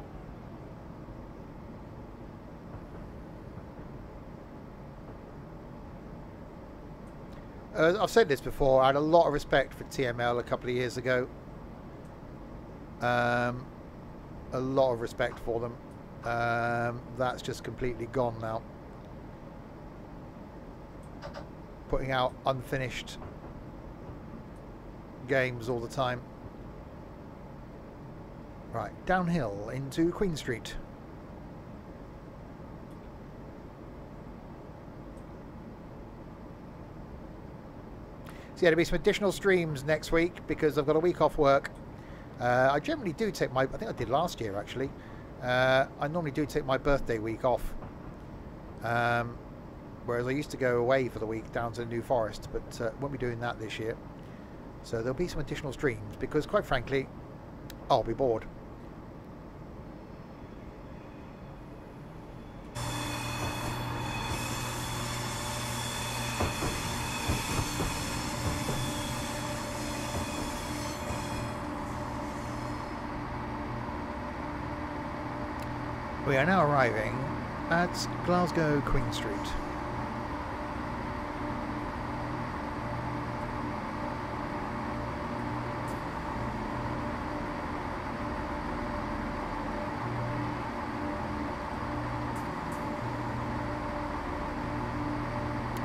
[SPEAKER 1] I've said this before. I had a lot of respect for TML a couple of years ago. A lot of respect for them. That's just completely gone now. Putting out unfinished games all the time. Right, downhill into Queen Street. So yeah, there'll be some additional streams next week because I've got a week off work. I generally do take my, I think I did last year actually. I normally do take my birthday week off. Whereas I used to go away for the week down to the New Forest, but won't be doing that this year. So there'll be some additional streams because, quite frankly, I'll be bored. We are now arriving at Glasgow Queen Street.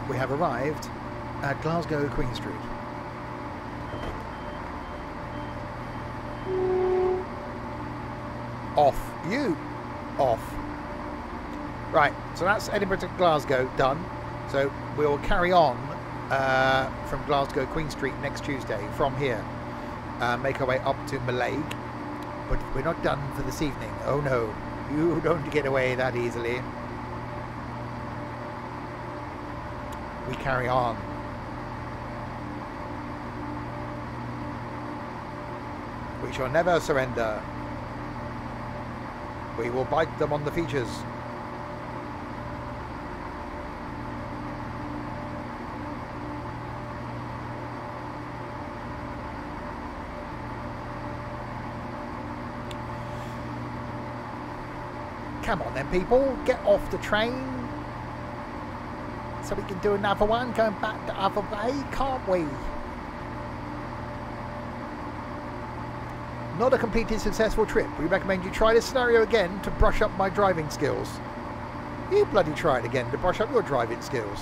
[SPEAKER 1] We have arrived at Glasgow Queen Street. Off. You. Off. Right, so that's Edinburgh to Glasgow done. So we'll carry on from Glasgow Queen Street next Tuesday from here. Make our way up to Mallaig. but we're not done for this evening. Oh no, you don't get away that easily. We carry on. We shall never surrender. We will bite them on the features. Come on then, people, get off the train so we can do another one going back the other way, can't we? Not a completely successful trip. We recommend you try this scenario again to brush up my driving skills. You bloody try it again to brush up your driving skills.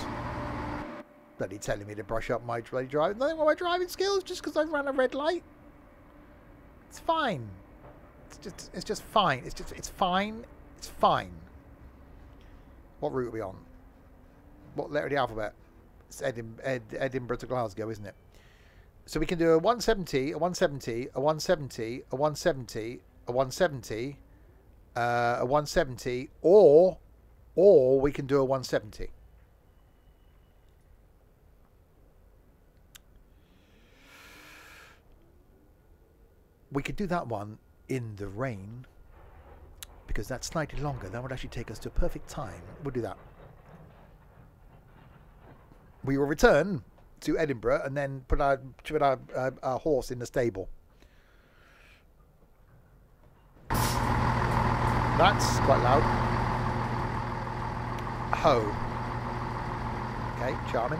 [SPEAKER 1] Bloody telling me to brush up my bloody driving. Nothing wrong with my driving skills just because I ran a red light. It's fine. It's just fine. It's fine. It's fine. What route are we on? What letter of the alphabet? It's Edinburgh to Glasgow, isn't it? So we can do a 170, a 170, a 170, a 170, a 170, a 170, or we can do a 170. We could do that one in the rain, because that's slightly longer. That would actually take us to a perfect time. We'll do that. We will return to Edinburgh and then put our horse in the stable. That's quite loud. Ho. Okay, charming.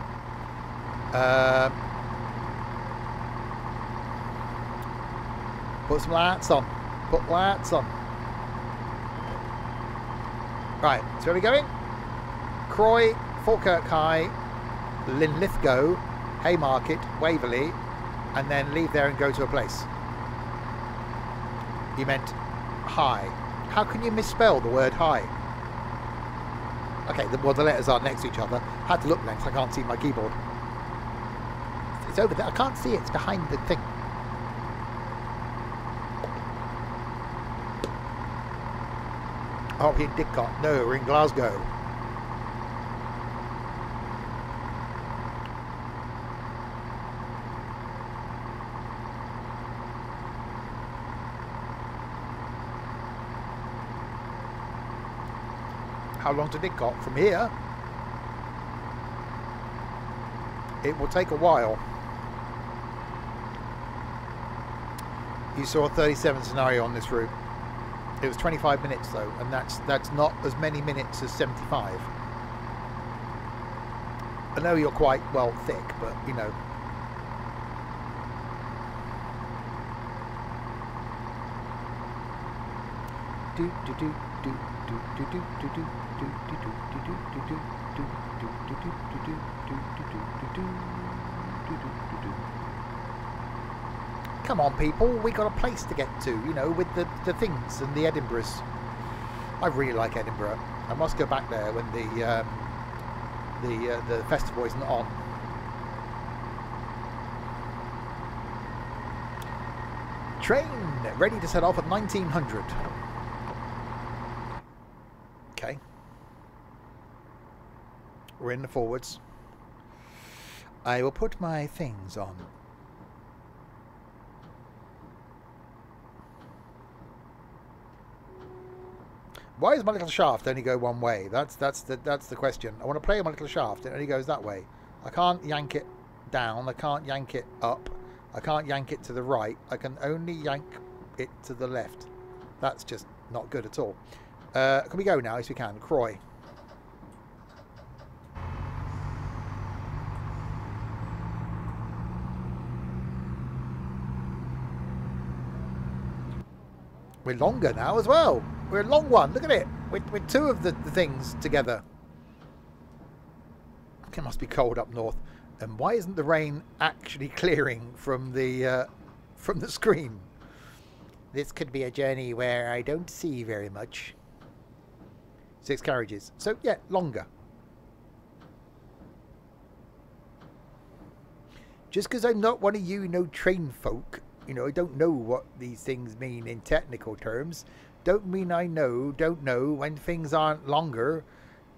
[SPEAKER 1] Put some lights on. Put lights on. Right, so where are we going? Croy, Falkirk High, Linlithgow, Haymarket, Waverley, and then leave there and go to a place. You meant high. How can you misspell the word high? Okay, well, the letters are next to each other. I had to look next. I can't see my keyboard. It's over there. I can't see it. It's behind the thing. Oh, we're in Didcot. No, we're in Glasgow. How long to Didcot? From here, it will take a while. You saw a 37 scenario on this route. It was 25 minutes though, and that's not as many minutes as 75. I know you're quite, well, thick, but you know. Come on, people, we got a place to get to, you know, with the things and the Edinburghs. I really like Edinburgh. I must go back there when the festival isn't on. Train ready to set off at 1900. Okay. We're in the forwards. I will put my things on. Why does my little shaft only go one way? That's the question. I want to play on my little shaft. It only goes that way. I can't yank it down. I can't yank it up. I can't yank it to the right. I can only yank it to the left. That's just not good at all. Can we go now? Yes, we can. Croy. We're longer now as well. We're a long one. Look at it. We're two of the things together. It must be cold up north. And why isn't the rain actually clearing from the screen? This could be a journey where I don't see very much. 6 carriages. So, yeah, longer. Just because I'm not one of you train folk You know, I don't know what these things mean in technical terms. Don't mean don't know when things aren't longer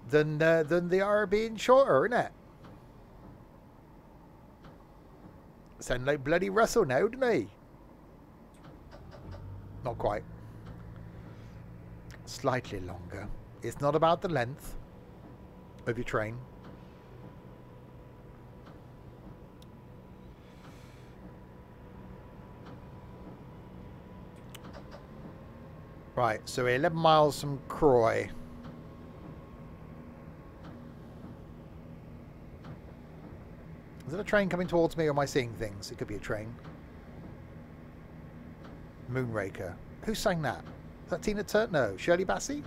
[SPEAKER 1] than they are being shorter, innit? Sound like bloody Russell now, don't they? Not quite. Slightly longer. It's not about the length of your train. Right, so we're 11 miles from Croy. Is that a train coming towards me, or am I seeing things? It could be a train. Moonraker. Who sang that? Is that Tina Turner? No. Shirley Bassey?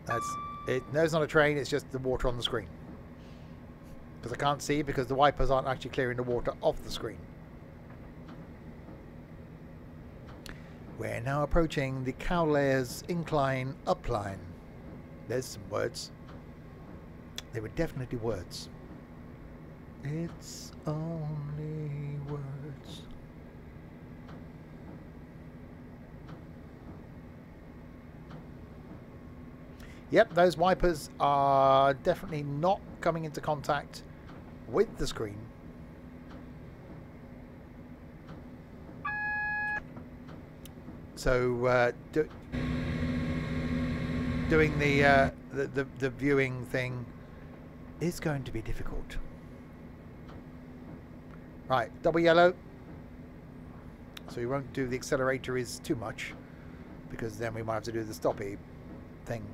[SPEAKER 1] That's it. No, it's not a train. It's just the water on the screen. Because I can't see because the wipers aren't actually clearing the water off the screen. We're now approaching the Cowlayers Incline Upline. There's some words. They were definitely words. It's only words. Yep, those wipers are definitely not coming into contact with the screen. So doing the viewing thing is going to be difficult. Right, double yellow. So we won't do the accelerator is too much, because then we might have to do the stoppy thing.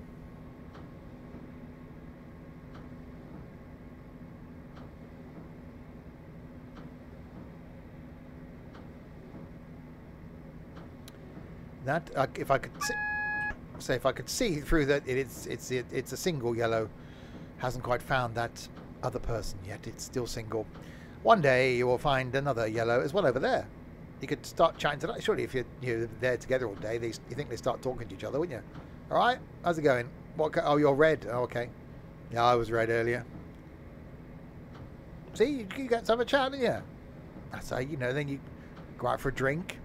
[SPEAKER 1] That if I could say if I could see through that it's a single yellow, hasn't quite found that other person yet. It's still single. One day you will find another yellow as well over there. You could start chatting to that. Surely if you're there together all day, you think they start talking to each other, wouldn't you? All right, how's it going? What? Oh, you're red. Oh, okay. Yeah, I was red earlier. See, you get to have a chat, don't you? That's how, you know. Then you go out for a drink.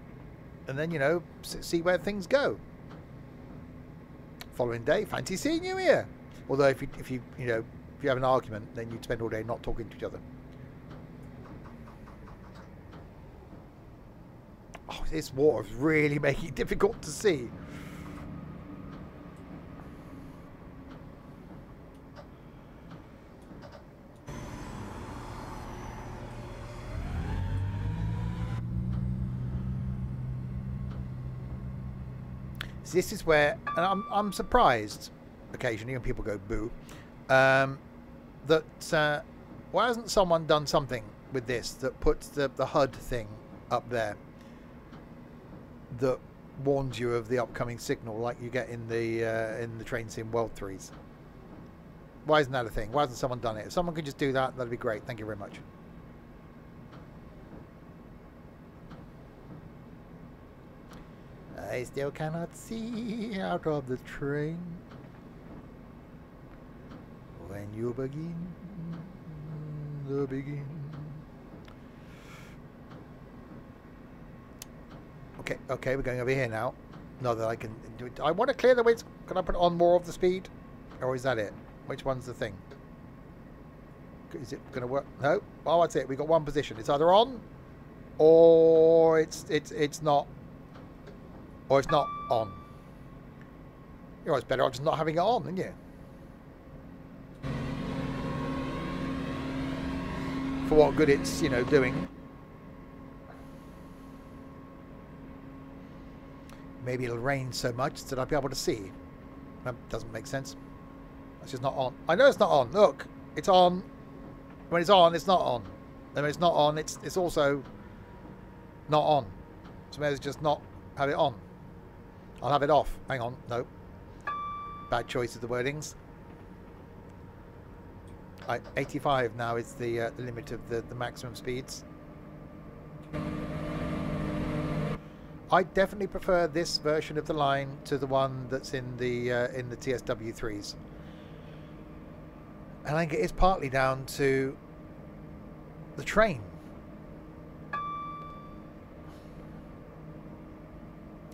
[SPEAKER 1] And then, you know, see where things go. Following day, fancy seeing you here. Although if you have an argument, then you'd spend all day not talking to each other. Oh, this water's really making it difficult to see. This is where, and I'm surprised occasionally when people go boo, that why hasn't someone done something with this that puts the HUD thing up there that warns you of the upcoming signal like you get in the Train Sim World 3s? Why isn't that a thing? Why hasn't someone done it? If someone could just do that, that'd be great. Thank you very much. I still cannot see out of the train when you begin the begin. Okay, we're going over here now. Not that I can do it. I want to clear the way. Can I put on more of the speed, or is that it? Which one's the thing? Is it going to work? No. Oh, that's it. We got one position. It's either on, or it's not. Or it's not on. You know, it's better off just not having it on, isn't it? For what good it's, you know, doing. Maybe it'll rain so much that I'll be able to see. That doesn't make sense. It's just not on. I know it's not on. Look, it's on. When it's on, it's not on. And when it's not on, it's also not on. So maybe it's just not have it on. I'll have it off. Hang on. No. Bad choice of the wordings. 85 now is the limit of the maximum speeds. I definitely prefer this version of the line to the one that's in the TSW3s. And I think it is partly down to the train.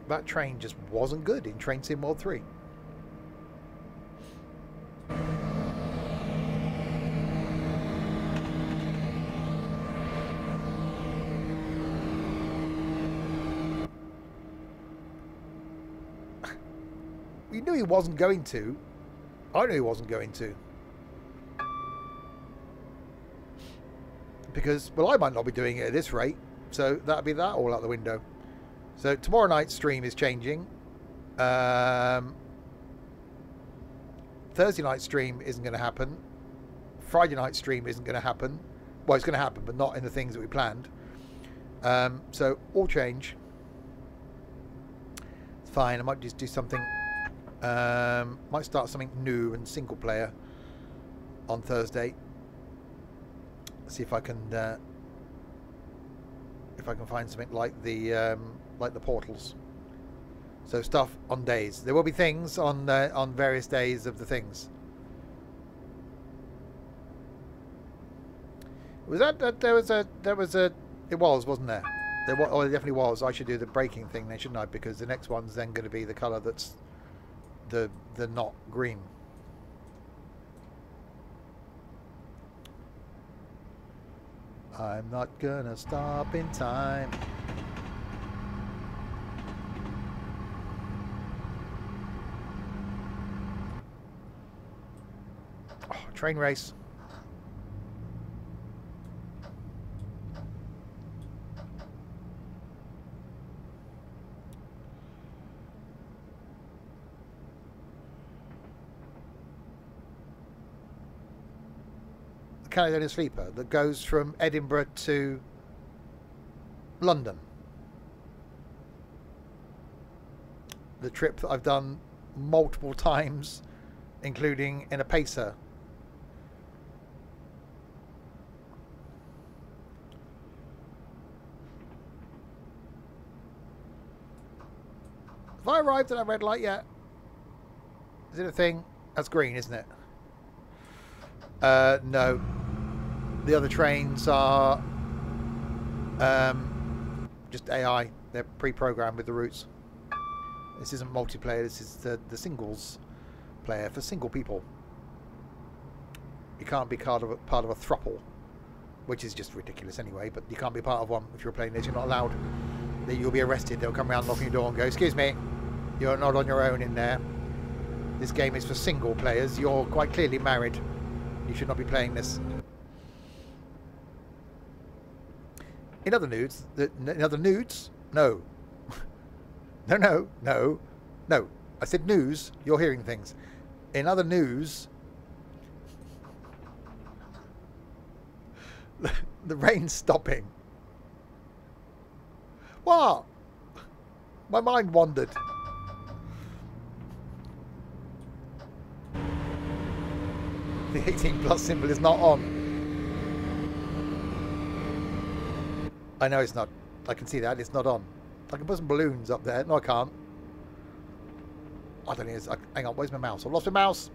[SPEAKER 1] That train just wasn't good in Train Sim World 3. You knew he wasn't going to. I knew he wasn't going to. Because, well, I might not be doing it at this rate. So that'll be that all out the window. So tomorrow night's stream is changing. Thursday night stream isn't going to happen. Friday night stream isn't going to happen. Well, it's going to happen, but not in the things that we planned. So all change. It's fine. I might just do something. Might start something new and single player on Thursday. See if I can find something like the portals. So stuff on days. There will be things on various days of the things. Was that there was a it was, wasn't there? There definitely was. I should do the braking thing then, shouldn't I? Because the next one's then going to be the colour that's the not green. I'm not gonna stop in time. Oh, train race. Caledonia Sleeper that goes from Edinburgh to London. The trip that I've done multiple times, including in a pacer. Have I arrived at that red light yet? Is it a thing? That's green, isn't it? No. The other trains are just AI. They're pre-programmed with the routes. This isn't multiplayer. This is the singles player for single people. You can't be part of a throuple, which is just ridiculous anyway. But you can't be part of one if you're playing this. You're not allowed. You'll be arrested. They'll come around, knock on your door, and go, "Excuse me, you're not on your own in there. This game is for single players. You're quite clearly married. You should not be playing this." In other nudes, no. no. I said news. You're hearing things. In other news, the rain's stopping. What? My mind wandered. The 18+ symbol is not on. I know it's not. I can see that. It's not on. I can put some balloons up there. No, I can't. I don't think it's... hang on. Where's my mouse? I've lost my mouse.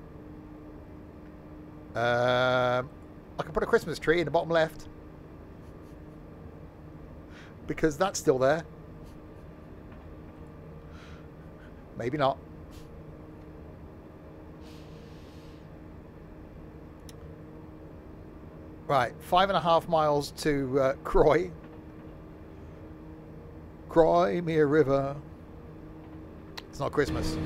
[SPEAKER 1] I can put a Christmas tree in the bottom left. Because that's still there. Maybe not. Right. 5.5 miles to Croy. Cry me a river. It's not Christmas.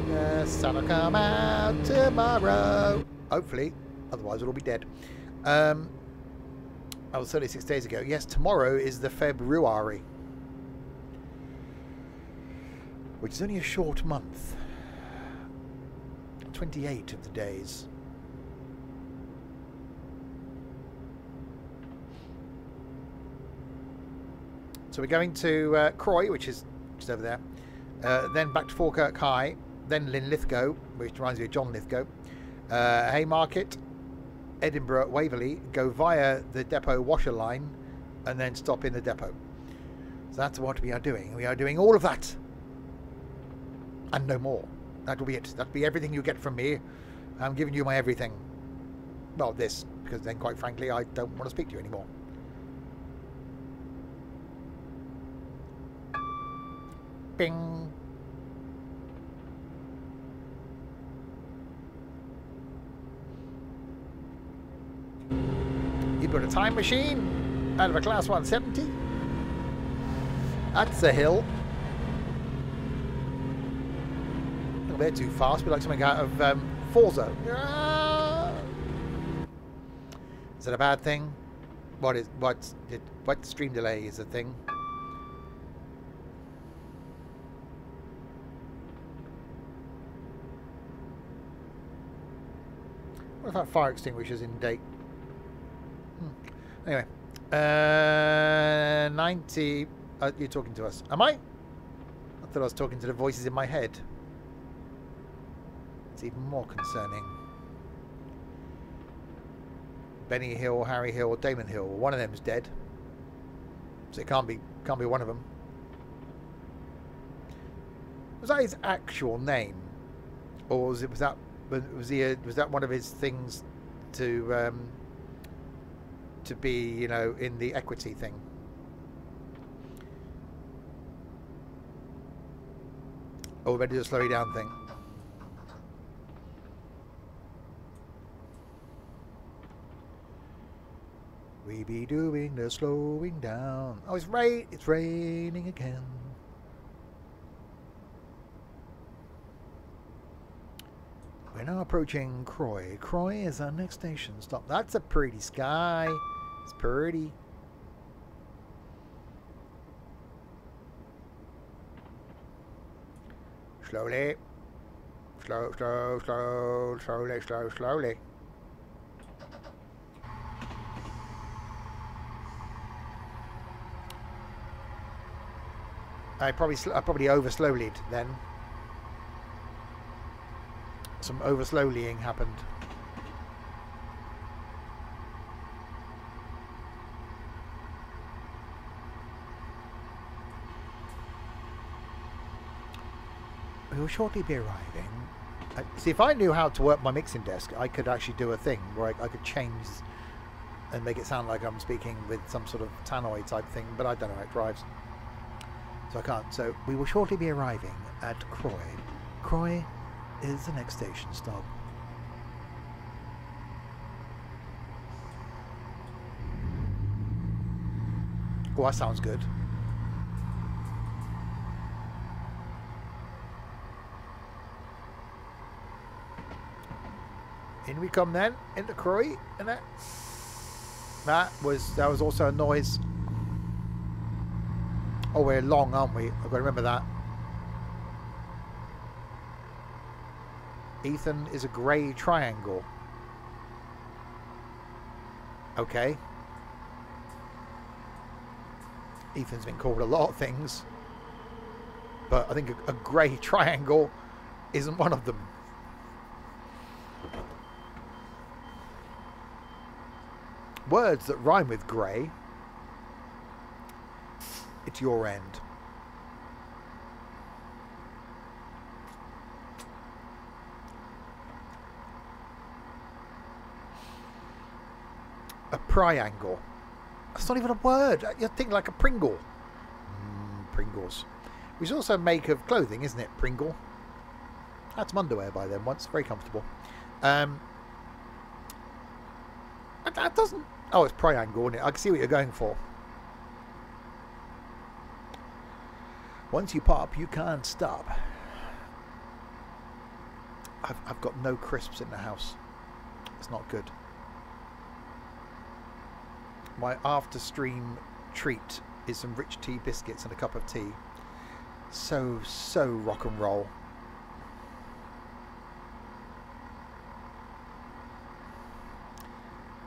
[SPEAKER 1] The sun will come out tomorrow. Hopefully. Otherwise it'll be dead. That was 36 days ago. Yes, tomorrow is the February. Which is only a short month. 28 of the days. So we're going to Croy, which is just over there. Then back to Falkirk High. Then Linlithgow, which reminds me of John Lithgow. Haymarket. Edinburgh, Waverley, go via the depot washer line, and then stop in the depot. So that's what we are doing. We are doing all of that. And no more. That will be it. That will be everything you get from me. I'm giving you my everything. Well, this, because then quite frankly, I don't want to speak to you anymore. Bing. You built a time machine out of a class 170. That's a hill. Oh, they're too fast. Be like something out of Forza. Is that a bad thing? What stream delay is a thing? What if that fire extinguisher's in date? Anyway, 90. You're talking to us. Am I? I thought I was talking to the voices in my head. It's even more concerning. Benny Hill, Harry Hill, Damon Hill. One of them's dead, so it can't be one of them. Was that his actual name, or was that one of his things to be, you know, in the equity thing? Oh, we better do the slow down thing. We be doing the slowing down. Oh, it's raining again. We're now approaching Croy. Croy is our next station stop. That's a pretty sky. It's pretty. Slowly. Slowly. I probably over-slowlied then. Some over-slowlying happened. We will shortly be arriving. See, if I knew how to work my mixing desk, I could actually do a thing where I could change and make it sound like I'm speaking with some sort of tannoy type thing, but I don't know how it drives. So I can't. So we will shortly be arriving at Croy. Croy is the next station stop. Oh, that sounds good. In we come then, into Croy, and that was also a noise. Oh, we're long, aren't we? I've got to remember that. Ethan is a grey triangle. Okay. Ethan's been called a lot of things, but I think a grey triangle isn't one of them. Words that rhyme with grey. It's your end. A triangle. That's not even a word. You think like a Pringle. Pringles. Which is also a make of clothing, isn't it? Pringle. I had some underwear by them once. Very comfortable. That doesn't... Oh, it's triangle, isn't it? I can see what you're going for. Once you pop, you can't stop. I've got no crisps in the house. It's not good. My after-stream treat is some rich tea biscuits and a cup of tea. So rock and roll.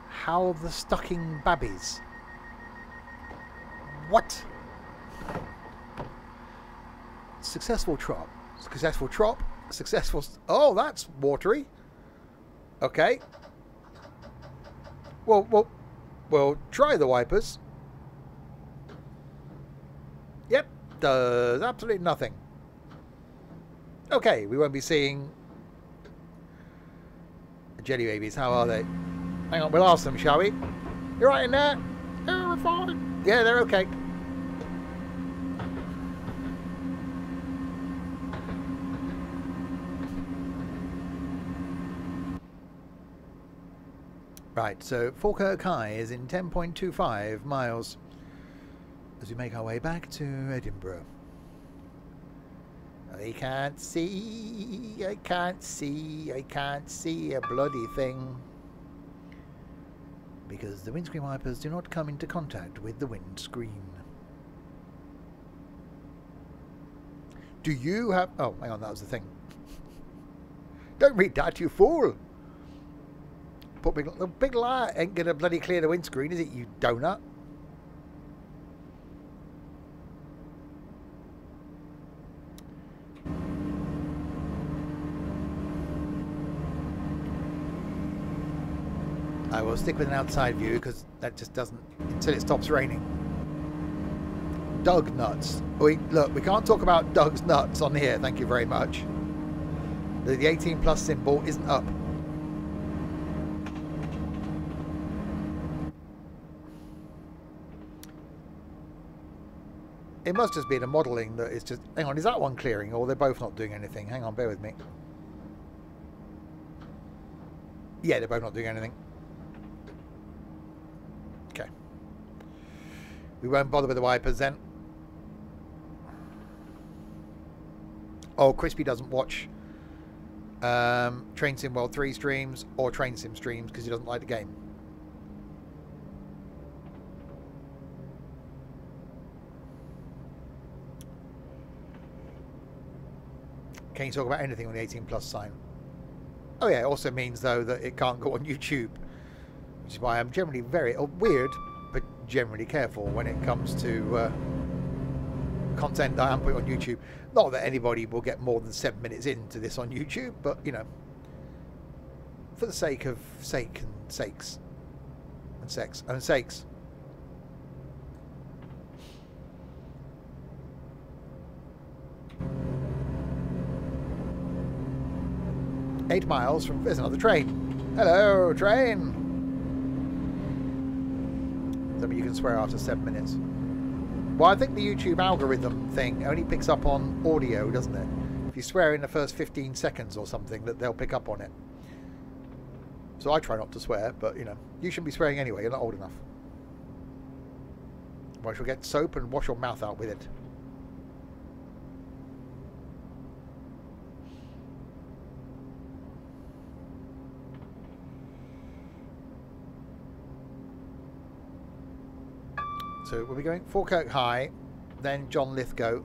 [SPEAKER 1] How the stucking babbies. What? Successful trop. Successful trop. Successful... Oh, that's watery. Okay. Well, try the wipers. Yep, does absolutely nothing. Okay, we won't be seeing jelly babies. How are they? Hang on, we'll ask them, shall we? You're right in there? Yeah, we're fine. Yeah, they're okay. Right, so Falkirk High is in 10.25 miles as we make our way back to Edinburgh. I can't see a bloody thing because the windscreen wipers do not come into contact with the windscreen. Do you have... Oh, hang on, that was the thing. Don't read that, you fool! The big light ain't gonna bloody clear the windscreen, is it, you donut? I will stick with an outside view because that just doesn't until it stops raining. Doug nuts. Look, we can't talk about Doug's nuts on here, thank you very much. The 18 plus symbol isn't up. It must just be the modelling that is just... Hang on, is that one clearing or they're both not doing anything? Hang on, bear with me. Yeah, they're both not doing anything. Okay. We won't bother with the wipers then. Oh, Crispy doesn't watch Train Sim World 3 streams or Train Sim streams because he doesn't like the game. Can you talk about anything on the 18 plus sign? Oh yeah, it also means though that it can't go on YouTube, which is why I'm generally very weird, but generally careful when it comes to content that I'm putting on YouTube. Not that anybody will get more than 7 minutes into this on YouTube, but you know, for the sake of sakes. 8 miles from... There's another train. Hello, train. I mean, you can swear after 7 minutes. Well, I think the YouTube algorithm thing only picks up on audio, doesn't it? If you swear in the first 15 seconds or something, that they'll pick up on it. So I try not to swear, but, you know, you shouldn't be swearing anyway. You're not old enough. Well, you'll get soap and wash your mouth out with it. So we'll be going Falkirk High, then John Lithgow,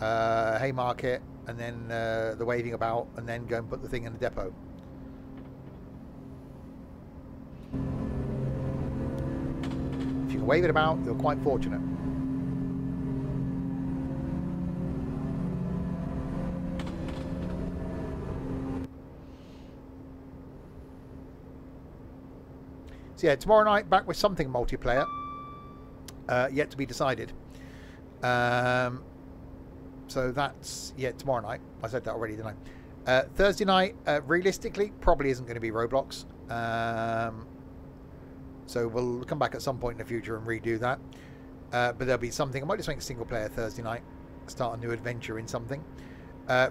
[SPEAKER 1] Haymarket, and then the waving about, and then go and put the thing in the depot. If you can wave it about, you're quite fortunate. So yeah, tomorrow night back with something multiplayer. Yet to be decided. So that's tomorrow night. I said that already, didn't I? Thursday night, realistically, probably isn't going to be Roblox. So we'll come back at some point in the future and redo that. But there'll be something. I might just make a single player Thursday night. Start a new adventure in something.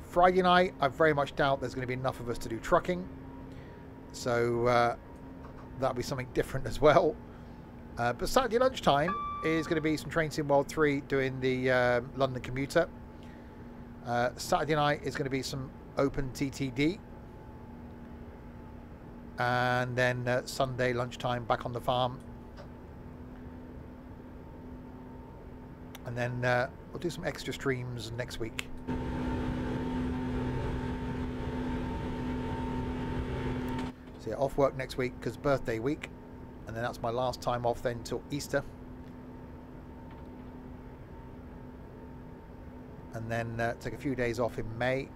[SPEAKER 1] Friday night, I very much doubt there's going to be enough of us to do trucking. So that'll be something different as well. But Saturday lunchtime is going to be some Train Sim World 3 doing the London commuter. Saturday night is going to be some open TTD. And then Sunday lunchtime back on the farm. And then we'll do some extra streams next week. So yeah, off work next week because birthday week. And then that's my last time off then till Easter. And then take a few days off in May.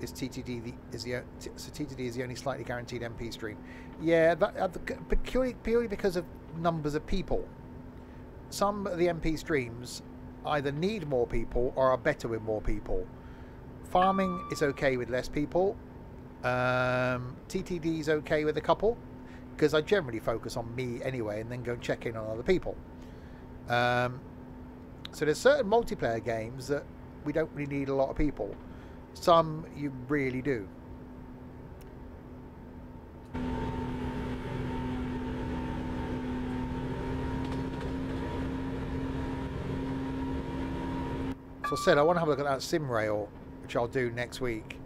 [SPEAKER 1] Is TTD so TTD is the only slightly guaranteed MP stream? Yeah, that purely because of numbers of people. Some of the MP streams either need more people or are better with more people. Farming is okay with less people. TTD is okay with a couple, because I generally focus on me anyway and then go check in on other people. So there's certain multiplayer games that we don't really need a lot of people. Some you really do. So I said I want to have a look at that sim rail, which I'll do next week,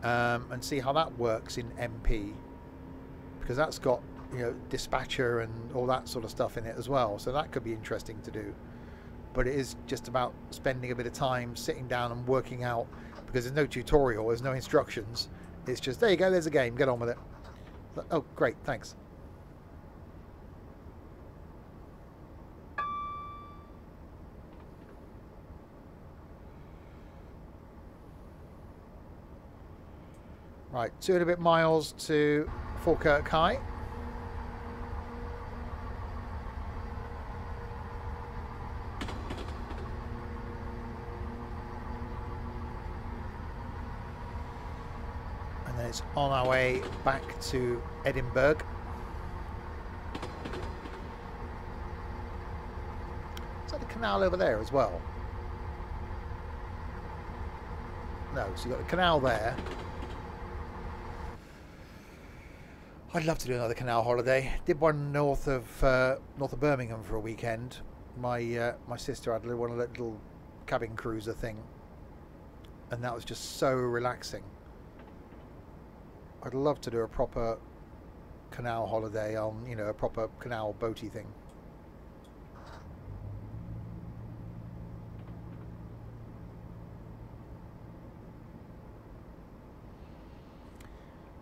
[SPEAKER 1] and see how that works in MP, because that's got, you know, dispatcher and all that sort of stuff in it as well. So that could be interesting to do. But it is just about spending a bit of time sitting down and working out, because there's no tutorial, there's no instructions. It's just, there you go, there's a game, get on with it. Oh, great, thanks. Right, 2 and a bit miles to Falkirk High. And then it's on our way back to Edinburgh. Is that the canal over there as well? No, so you've got the canal there. I'd love to do another canal holiday. Did one north of Birmingham for a weekend. My sister had one of that little cabin cruiser thing, and that was just so relaxing. I'd love to do a proper canal holiday on, you know, a proper canal boaty thing.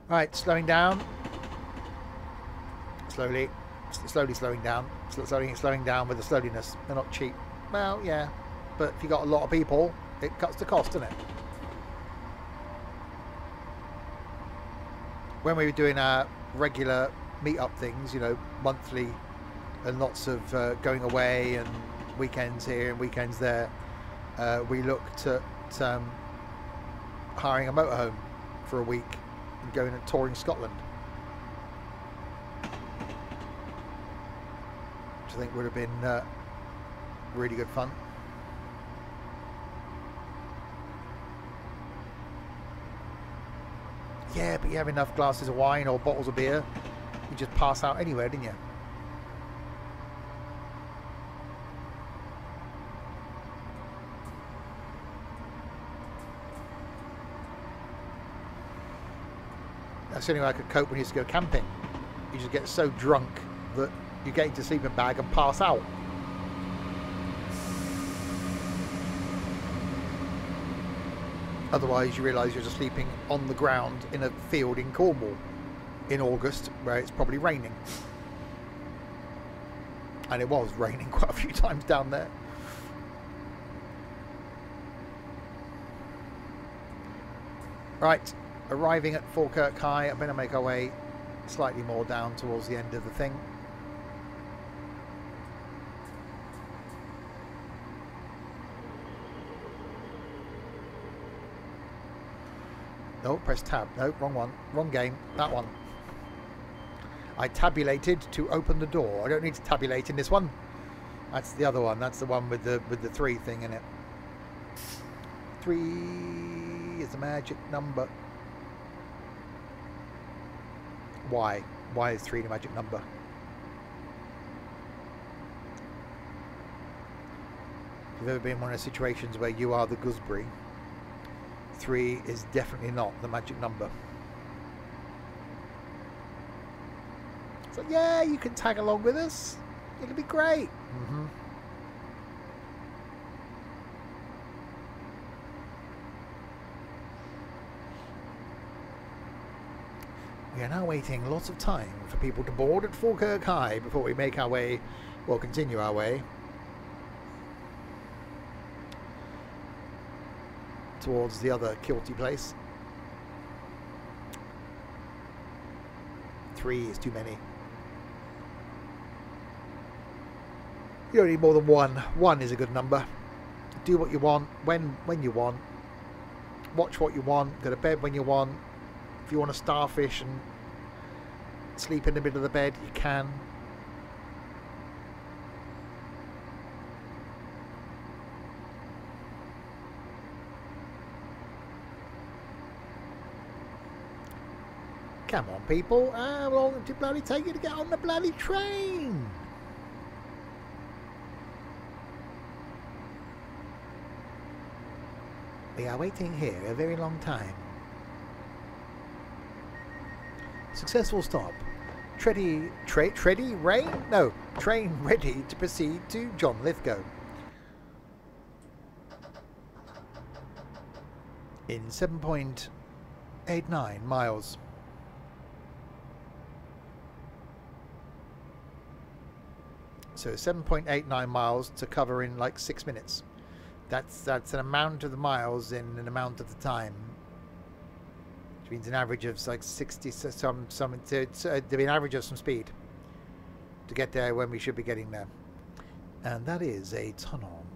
[SPEAKER 1] Right, slowing down. Slowly slowing down. Slowing down with the slowliness. They're not cheap. Well, yeah, but if you got a lot of people, it cuts the cost, doesn't it? When we were doing our regular meet-up things, you know, monthly, and lots of going away and weekends here and weekends there, we looked at hiring a motorhome for a week and going and touring Scotland, which I think would have been really good fun. Yeah, but you have enough glasses of wine or bottles of beer, you just pass out anywhere, didn't you? That's the only way I could cope when you used to go camping. You just get so drunk that you get into a sleeping bag and pass out. Otherwise you realise you're just sleeping on the ground in a field in Cornwall in August, where it's probably raining. And it was raining quite a few times down there. Right, arriving at Falkirk High. I'm going to make our way slightly more down towards the end of the thing. No, press tab. No, wrong one. Wrong game. That one. I tabulated to open the door. I don't need to tabulate in this one. That's the other one. That's the one with the 3 thing in it. 3 is the magic number. Why? Why is 3 the magic number? If you've ever been in one of those situations where you are the gooseberry, 3 is definitely not the magic number. So yeah, you can tag along with us. It'll be great. We are now waiting lots of time for people to board at Falkirk High before we make our way, well, continue our way towards the other Kilty place. 3 is too many. You don't need more than one. One is a good number. Do what you want, when you want. Watch what you want. Go to bed when you want. If you want to starfish and sleep in the middle of the bed, you can. Come on, people. How long did it bloody take you to get on the bloody train? We are waiting here a very long time. Successful stop. Train ready to proceed to John Lithgow. In 7.89 miles. So 7.89 miles to cover in like 6 minutes. That's an amount of the miles in an amount of the time, which means an average of like 60 some to be an average of some speed to get there when we should be getting there, and that is a tunnel.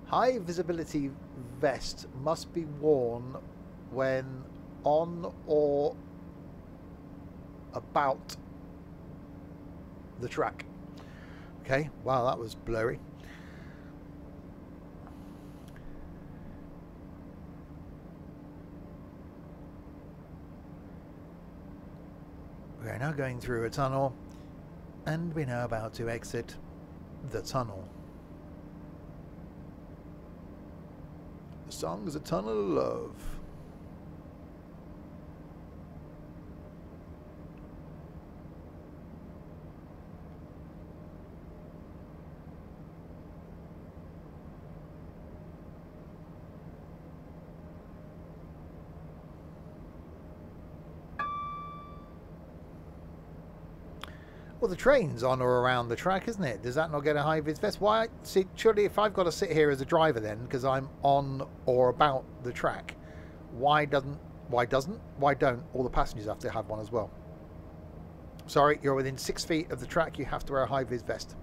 [SPEAKER 1] High visibility vest must be worn when on or about the track. Okay, wow, that was blurry. We are now going through a tunnel, and we're now about to exit the tunnel. The song is A Tunnel of Love. Well, the train's on or around the track, isn't it? Does that not get a high-vis vest? Why? See, surely if I've got to sit here as a driver then, because I'm on or about the track, why don't all the passengers have to have one as well? Sorry, you're within 6 feet of the track, you have to wear a high-vis vest.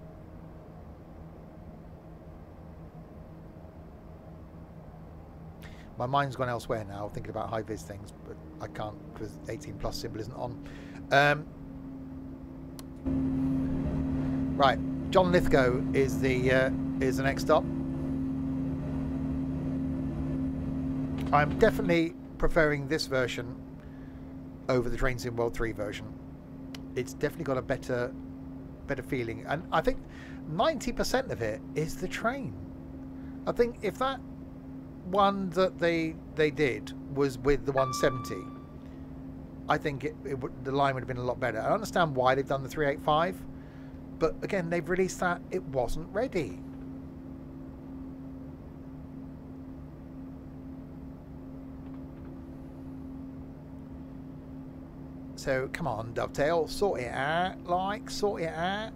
[SPEAKER 1] My mind's gone elsewhere now, thinking about high-vis things, but I can't because 18+ symbol isn't on. Right, John Lithgow is the next stop. I'm definitely preferring this version over the Train Sim World 3 version. It's definitely got a better feeling, and I think 90% of it is the train. I think if that one that they did was with the 170, I think the line would have been a lot better. I understand why they've done the 385, but again, they've released that. It wasn't ready. So come on, Dovetail, sort it out. Like, sort it out.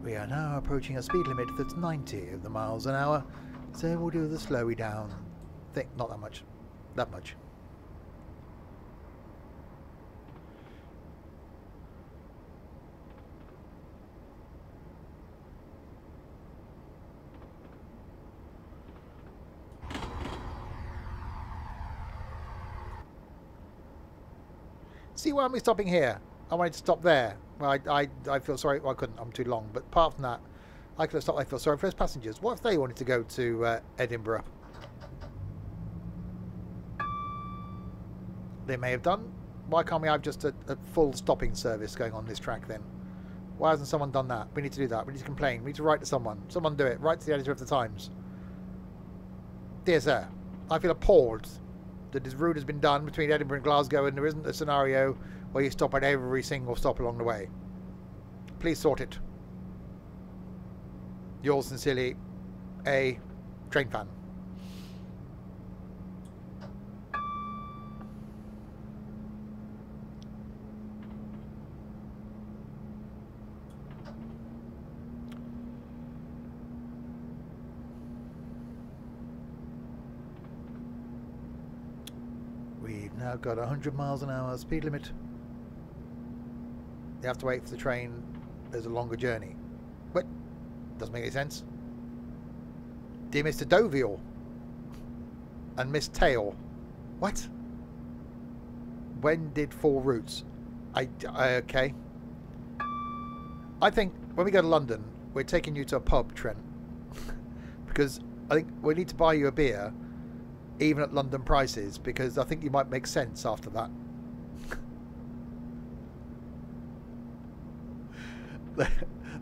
[SPEAKER 1] We are now approaching a speed limit that's 90 of the miles an hour. So we'll do the slowy down thing. Not that much. That much. See, why am I stopping here? I wanted to stop there. Well, I feel sorry. Well, I couldn't. I'm too long. But apart from that, I could have stopped. I feel sorry for those passengers. What if they wanted to go to Edinburgh? They may have done. Why can't we have just a full stopping service going on this track then? Why hasn't someone done that? We need to do that. We need to complain. We need to write to someone. Someone do it. Write to the editor of the Times. Dear sir, I feel appalled that this route has been done between Edinburgh and Glasgow, and there isn't a scenario where you stop at every single stop along the way. Please sort it. Yours sincerely, a train fan. Now got 100 miles an hour speed limit. You have to wait for the train. There's a longer journey. But doesn't make any sense. Dear Mr. Dovial and Miss Tail. What? When did 4 routes? Okay. I think when we go to London, we're taking you to a pub, Trent. Because I think we need to buy you a beer, even at London prices, because I think you might make sense after that.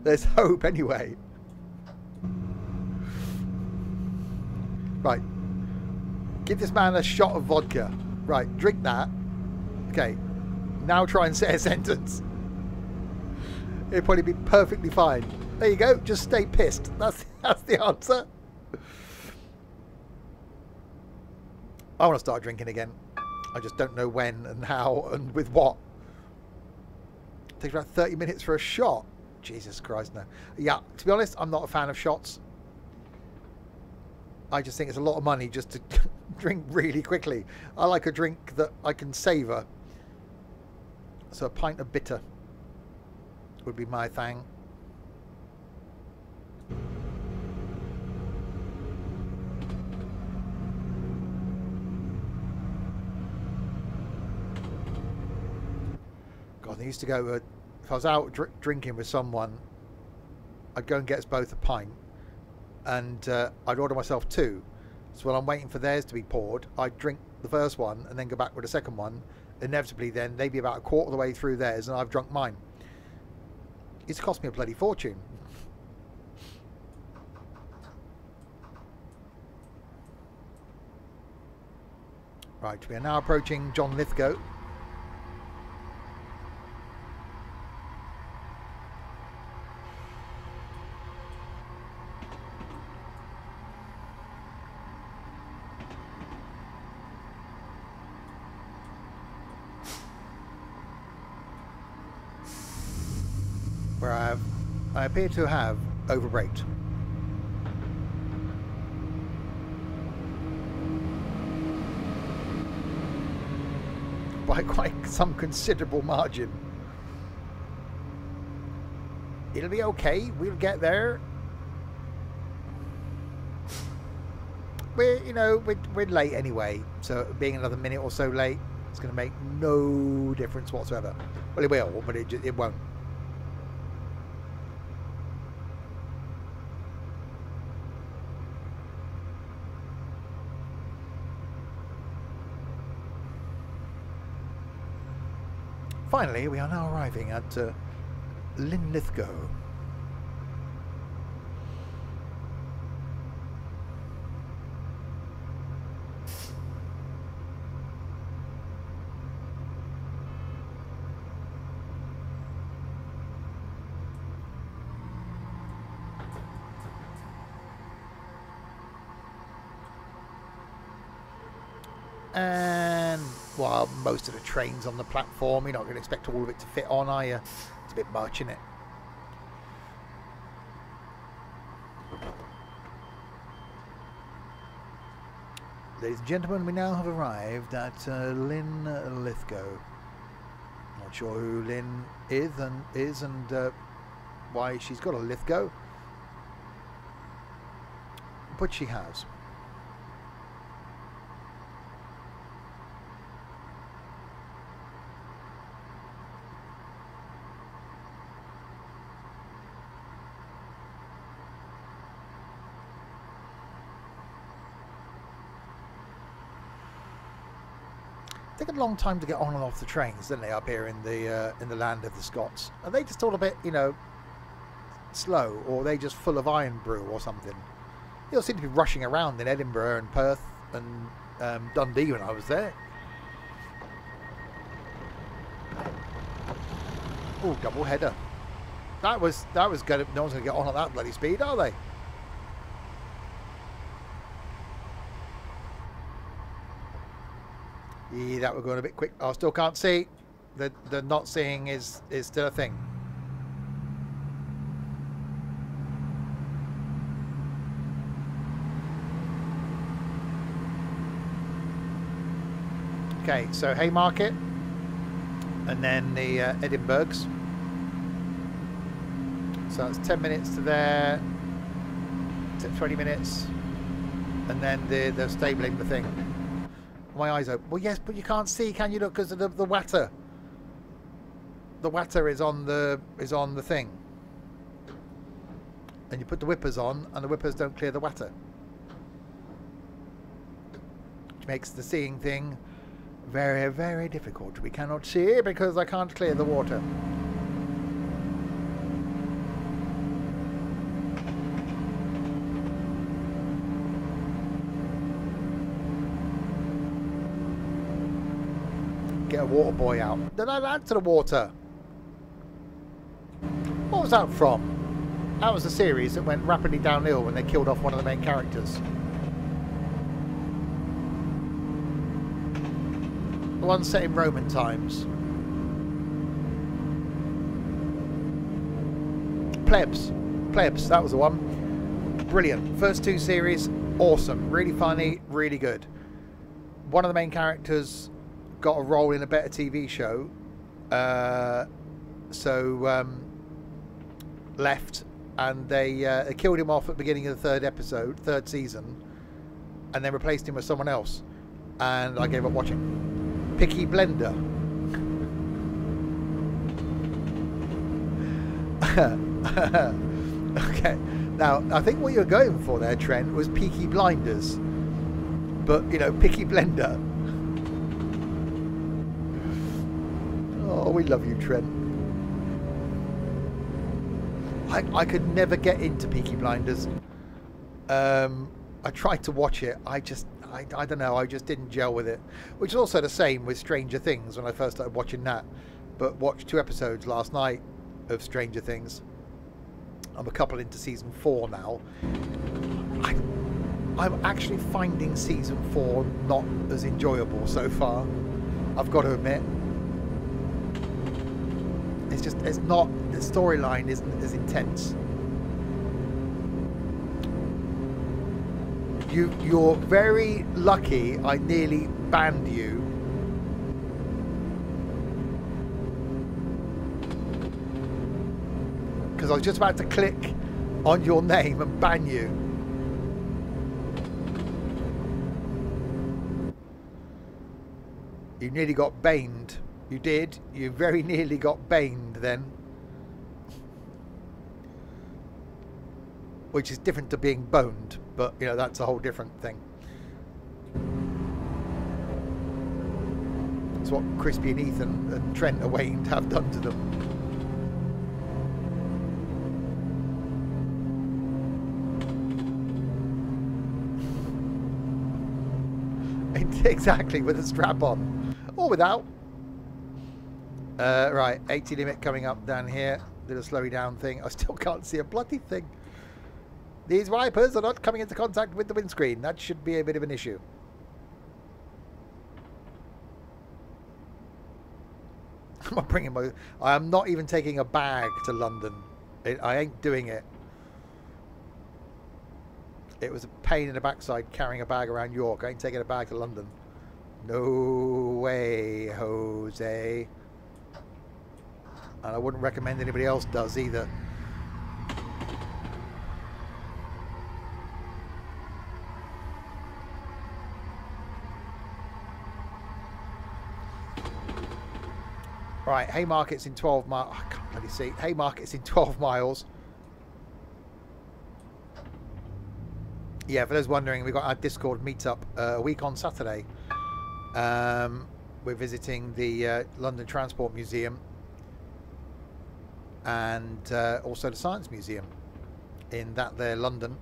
[SPEAKER 1] There's hope anyway. Right. Give this man a shot of vodka. Right, drink that. Okay. Now try and say a sentence. It'll probably be perfectly fine. There you go. Just stay pissed. That's the answer. I want to start drinking again. I just don't know when and how and with what. It takes about 30 minutes for a shot. Jesus Christ, no. Yeah, to be honest, I'm not a fan of shots. I just think it's a lot of money just to drink really quickly. I like a drink that I can savour. So a pint of bitter would be my thing. God, I used to go, if I was out drinking with someone, I'd go and get us both a pint, and I'd order myself 2. So while I'm waiting for theirs to be poured, I'd drink the first one and then go back with the second one. Inevitably then, they'd be about a quarter of the way through theirs and I've drunk mine. It's cost me a bloody fortune. Right, we are now approaching John Lithgow. Where I appear to have overbraked. By quite some considerable margin. It'll be okay. We'll get there. We're late anyway, so being another minute or so late, it's going to make no difference whatsoever. Well, it will, but it won't. Finally, we are now arriving at Linlithgow. And well, most of the trains on the platform, you're not going to expect all of it to fit on, are you? It's a bit much, isn't it? Ladies and gentlemen, we now have arrived at Linlithgow. Not sure who Lynn is and why she's got a Lithgow, but she has. Take a long time to get on and off the trains, don't they, up here in the land of the Scots? Are they just all a bit, slow, or are they just full of iron brew or something? They all seem to be rushing around in Edinburgh and Perth and Dundee when I was there. Oh, double header. That was good. No one's gonna get on at that bloody speed, are they? Yeah, that we're going a bit quick. I still can't see. The not seeing is still a thing. Okay, so Haymarket, and then the Edinburghs. So that's 10 minutes to there, 20 minutes, and then they're stabling the thing. My eyes open. Well, yes, but you can't see, can you? Look, because of the water. The water is on the thing, and you put the whippers on, and the whippers don't clear the water, which makes the seeing thing very, very difficult. We cannot see because I can't clear the water. Get a water boy out. Then I ran to the water. What was that from? That was the series that went rapidly downhill when they killed off one of the main characters. The one set in Roman times. Plebs, that was the one. Brilliant. First two series, awesome. Really funny, really good. One of the main characters got a role in a better TV show. Left, and they killed him off at the beginning of the third season, and then replaced him with someone else, and I gave up watching. Picky Blender. Okay, now I think what you're going for there, Trent, was Peaky Blinders, but you know, Picky Blender. Oh, we love you, Trent. I could never get into Peaky Blinders. I tried to watch it. I don't know. I just didn't gel with it. Which is also the same with Stranger Things when I first started watching that. But watched 2 episodes last night of Stranger Things. I'm a couple into season 4 now. I'm actually finding season 4 not as enjoyable so far. I've got to admit. It's not, the storyline isn't as intense. You're very lucky I nearly banned you. Because I was just about to click on your name and ban you. You nearly got baned. You did. You very nearly got baned then. Which is different to being boned, but you know, that's a whole different thing. It's what Crispy and Ethan and Trent are waiting to have done to them. Exactly, with a strap on. Or without. Right, 80 limit coming up down here. Little slowy down thing. I still can't see a bloody thing. These wipers are not coming into contact with the windscreen. That should be a bit of an issue. I'm not bringing my... I am not even taking a bag to London. I ain't doing it. It was a pain in the backside carrying a bag around York. I ain't taking a bag to London. No way, Jose. And I wouldn't recommend anybody else does either. Right, Haymarket's in 12 miles. I can't really see. Haymarket's in 12 miles. Yeah, for those wondering, we've got our Discord meetup a week on Saturday. We're visiting the London Transport Museum and also the Science Museum in that there London.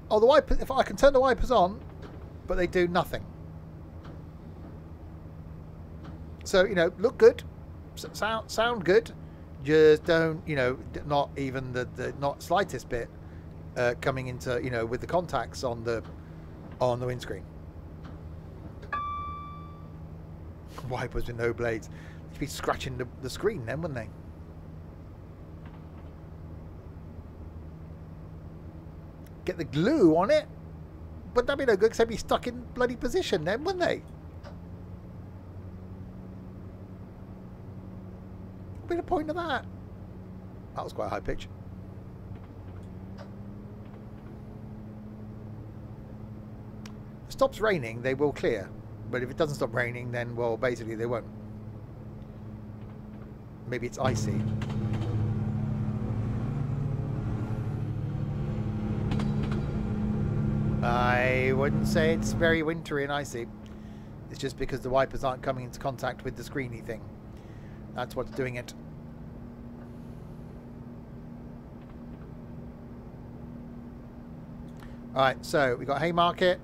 [SPEAKER 1] Oh, the wiper! If I can turn the wipers on, but they do nothing. So you know, look good, sound good. Just don't, you know, not even the not slightest bit coming into, you know, with the contacts on the windscreen. Wipers with no blades. They'd be scratching the screen then, wouldn't they? get the glue on it. But that'd be no good because they'd be stuck in bloody position then, wouldn't they? What'd be the point of that? That was quite a high pitch. If it stops raining, they will clear. But if it doesn't stop raining, then, well, basically they won't. Maybe it's icy. I wouldn't say it's very wintry and icy. It's just because the wipers aren't coming into contact with the screeny thing. That's what's doing it. Alright, so we got Haymarket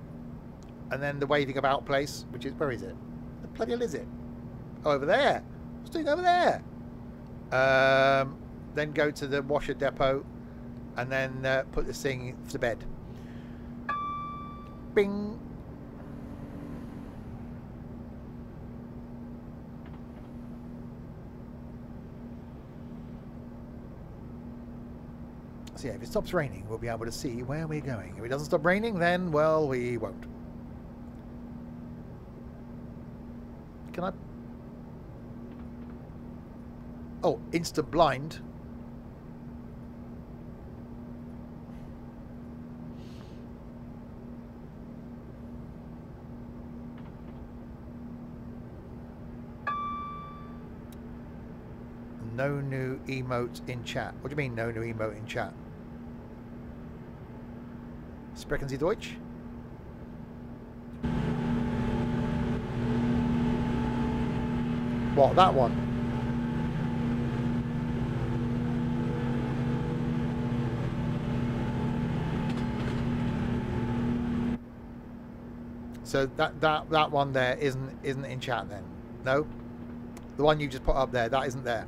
[SPEAKER 1] and then the waving about place, which is, where is it? The bloody hell is it? Oh, over there. What's doing over there? Then go to the washer depot and then put this thing to bed. Bing. So yeah, if it stops raining, we'll be able to see where we're going. If it doesn't stop raining, then, well, we won't. Can I? Oh, instant blind. No new emotes in chat. What do you mean, no new emote in chat? Sprechen Sie Deutsch? What, that one? So that one there isn't in chat then? No? The one you just put up there, that isn't there.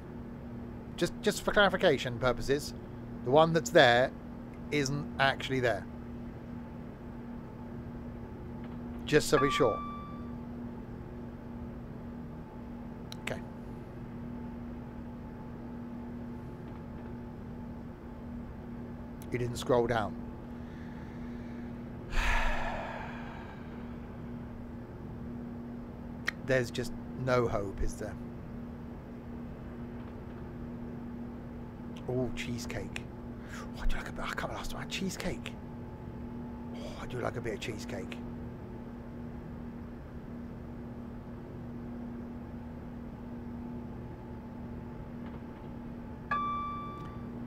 [SPEAKER 1] Just for clarification purposes, the one that's there isn't actually there. Just so we're sure. Okay. You didn't scroll down. There's just no hope, is there? Oh, cheesecake. Oh, I do like a bit. I can't last time. Cheesecake. Oh, I do like a bit of cheesecake.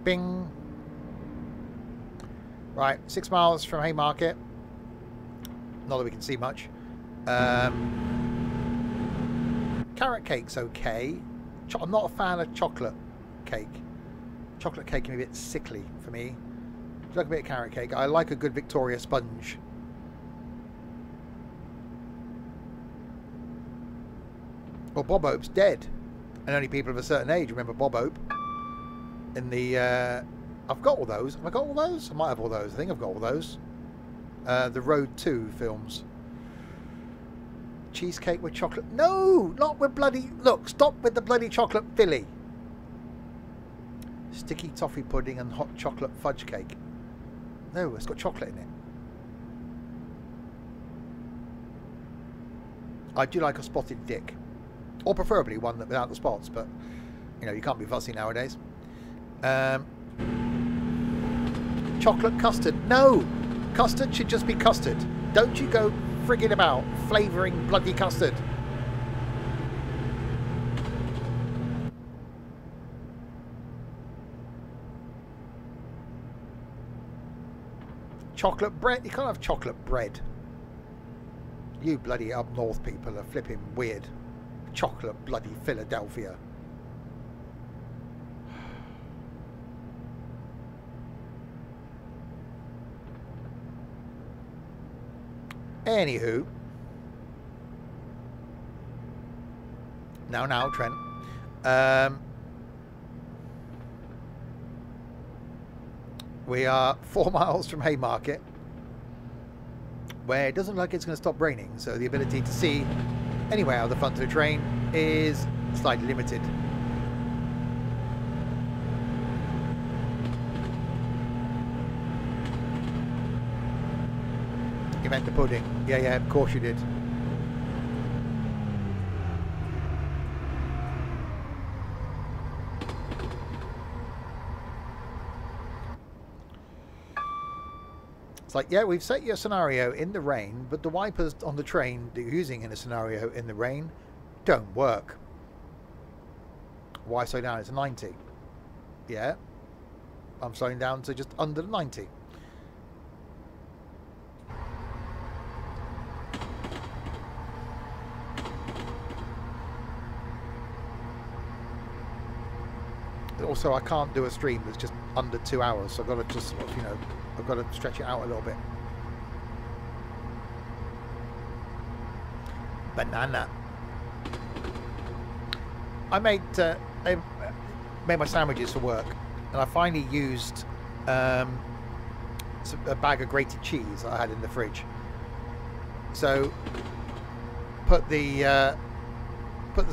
[SPEAKER 1] Bing. Right, 6 miles from Haymarket. Not that we can see much. Carrot cake's okay. I'm not a fan of chocolate cake. Chocolate cake can be a bit sickly for me. I like a bit of carrot cake. I like a good Victoria sponge. Well, Bob Hope's dead. And only people of a certain age remember Bob Hope. In the... I've got all those. Have I got all those? I might have all those. I think I've got all those. The Road 2 films. Cheesecake with chocolate. No! Not with bloody... Look, stop with the bloody chocolate filly. Sticky toffee pudding and hot chocolate fudge cake. No, it's got chocolate in it. I do like a spotted dick. Or preferably one that without the spots, but, you know, you can't be fussy nowadays. Chocolate custard. No! Custard should just be custard. Don't you go frigging about flavouring bloody custard. Chocolate bread? You can't have chocolate bread. You bloody up north people are flipping weird. Chocolate bloody Philadelphia. Anywho. Now, Trent. We are 4 miles from Haymarket, where it doesn't look like it's going to stop raining, so the ability to see anywhere out the front of the train is slightly limited. You meant the pudding. Yeah, yeah, of course you did. It's like, yeah, we've set your scenario in the rain, but the wipers on the train that you're using in a scenario in the rain don't work. Why slow down? It's a 90. Yeah. I'm slowing down to just under 90. Also, I can't do a stream that's just under 2 hours, so I've got to just sort of, you know, I've got to stretch it out a little bit. Banana. I made my sandwiches for work, and I finally used a bag of grated cheese that I had in the fridge. So put the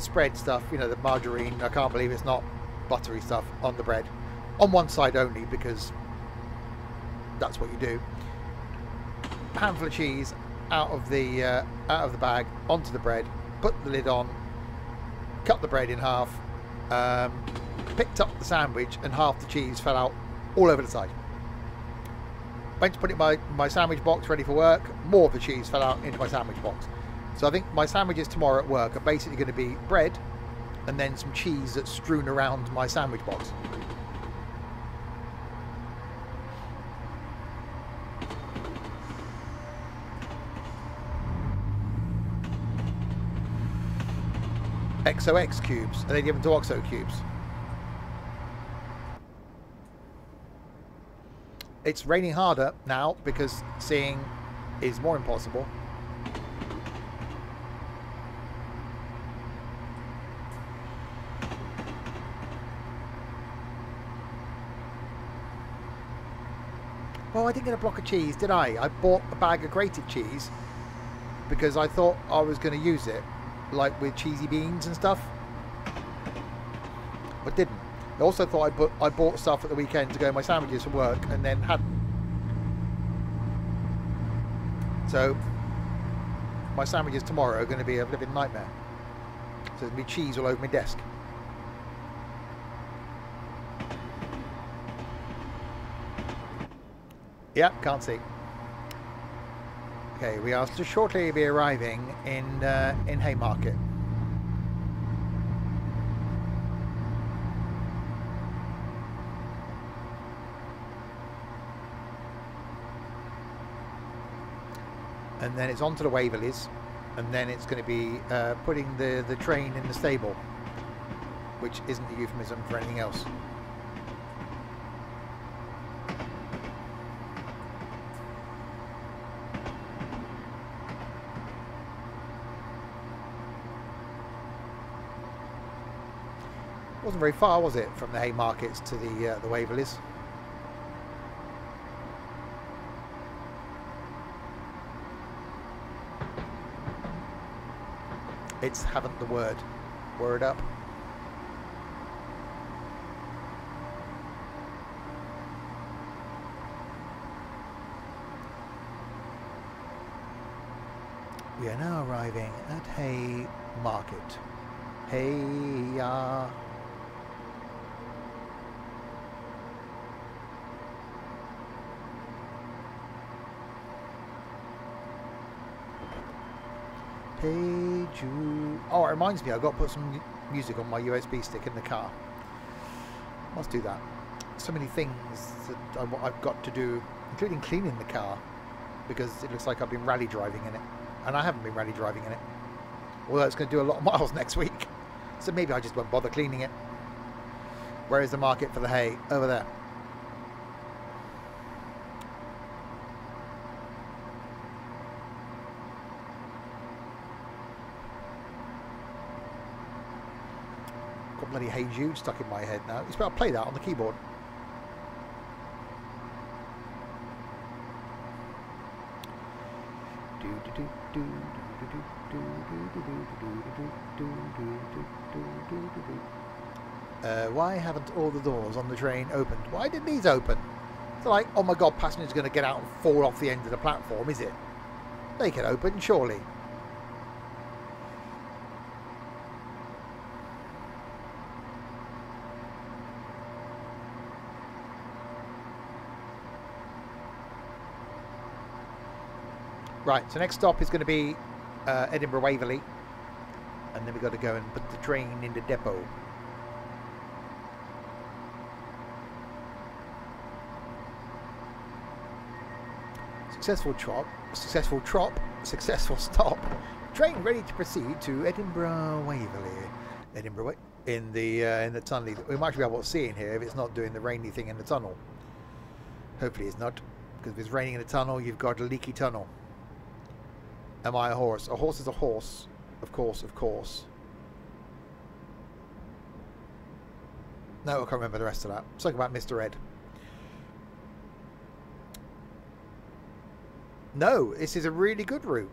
[SPEAKER 1] spread stuff, you know, the margarine. I can't believe it's not buttery stuff on the bread, on one side only, because that's what you do. Handful of cheese out of the bag onto the bread, put the lid on, cut the bread in half, picked up the sandwich, and half the cheese fell out all over the side. Went to put it in my sandwich box ready for work, more of the cheese fell out into my sandwich box. So I think my sandwiches tomorrow at work are basically going to be bread and then some cheese that's strewn around my sandwich box. XOX cubes. Are they given to OXO cubes? It's raining harder now because seeing is more impossible. Oh, I didn't get a block of cheese, did I? I bought a bag of grated cheese because I thought I was going to use it, like with cheesy beans and stuff, but didn't. I also thought I bought stuff at the weekend to go in my sandwiches for work and then hadn't. So my sandwiches tomorrow are going to be a living nightmare. So there's going to be cheese all over my desk. Yep, can't see. Okay, we are to shortly be arriving in Haymarket. And then it's on to the Waverleys, and then it's going to be putting the train in the stable, which isn't a euphemism for anything else. Wasn't very far, was it, from the Haymarkets to the Waverleys? It's haven't the word. Word up. We are now arriving at Haymarket. Hey-ya. Hey Jude. Oh, it reminds me, I've got to put some music on my USB stick in the car. Must do that. So many things that I've got to do, including cleaning the car, because it looks like I've been rally driving in it. And I haven't been rally driving in it. Although it's going to do a lot of miles next week. So maybe I just won't bother cleaning it. Where is the market for the hay? Over there. Got bloody Hey Jude stuck in my head now. You better play that on the keyboard. Why haven't all the doors on the train opened? Why didn't these open? It's like, oh my god, passengers are going to get out and fall off the end of the platform, is it? They can open, surely. Right, so next stop is going to be Edinburgh Waverley, and then we've got to go and put the train in the depot. Successful stop. Train ready to proceed to Edinburgh Waverley. Edinburgh in the tunnel. We might be able to see in here if it's not doing the rainy thing in the tunnel. Hopefully it's not, because if it's raining in the tunnel, you've got a leaky tunnel. Am I a horse? A horse is a horse. Of course, of course. No, I can't remember the rest of that. Something about Mr. Ed. No, this is a really good route.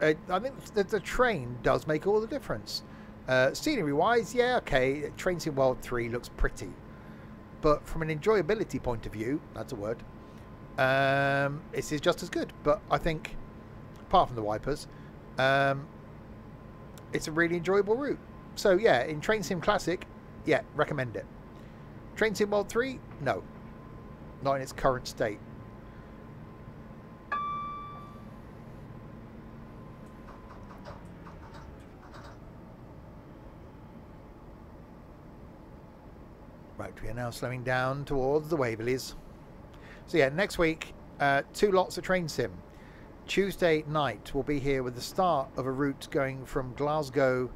[SPEAKER 1] I think the train does make all the difference. Scenery-wise, yeah, okay. Train Sim World 3 looks pretty. But from an enjoyability point of view, that's a word, this is just as good. But I think, apart from the wipers, it's a really enjoyable route. So yeah, in Train Sim Classic, yeah, recommend it. Train Sim World 3, no. Not in its current state. Right, we are now slowing down towards the Waverleys. So yeah, next week, 2 lots of Train Sim. Tuesday night, we'll be here with the start of a route going from Glasgow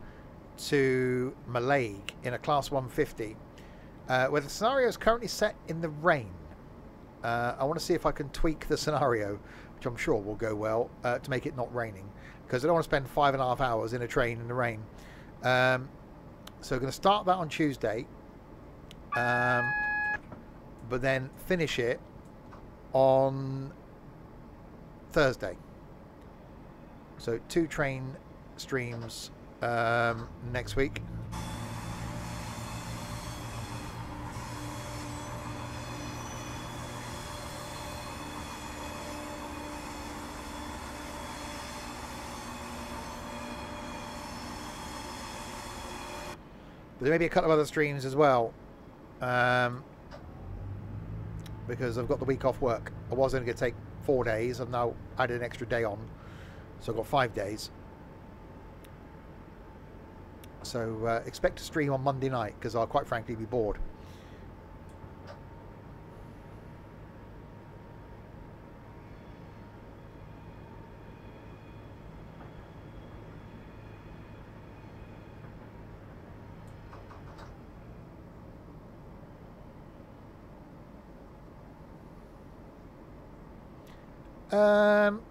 [SPEAKER 1] to Mallaig in a Class 150, where the scenario is currently set in the rain. I want to see if I can tweak the scenario, which I'm sure will go well, to make it not raining, because I don't want to spend 5.5 hours in a train in the rain. So we're going to start that on Tuesday. But then finish it on Thursday. So 2 train streams next week. But there may be a couple of other streams as well. Because I've got the week off work. I was only going to take 4 days. I've now added an extra day on, so I've got 5 days. So expect to stream on Monday night, because I'll quite frankly be bored.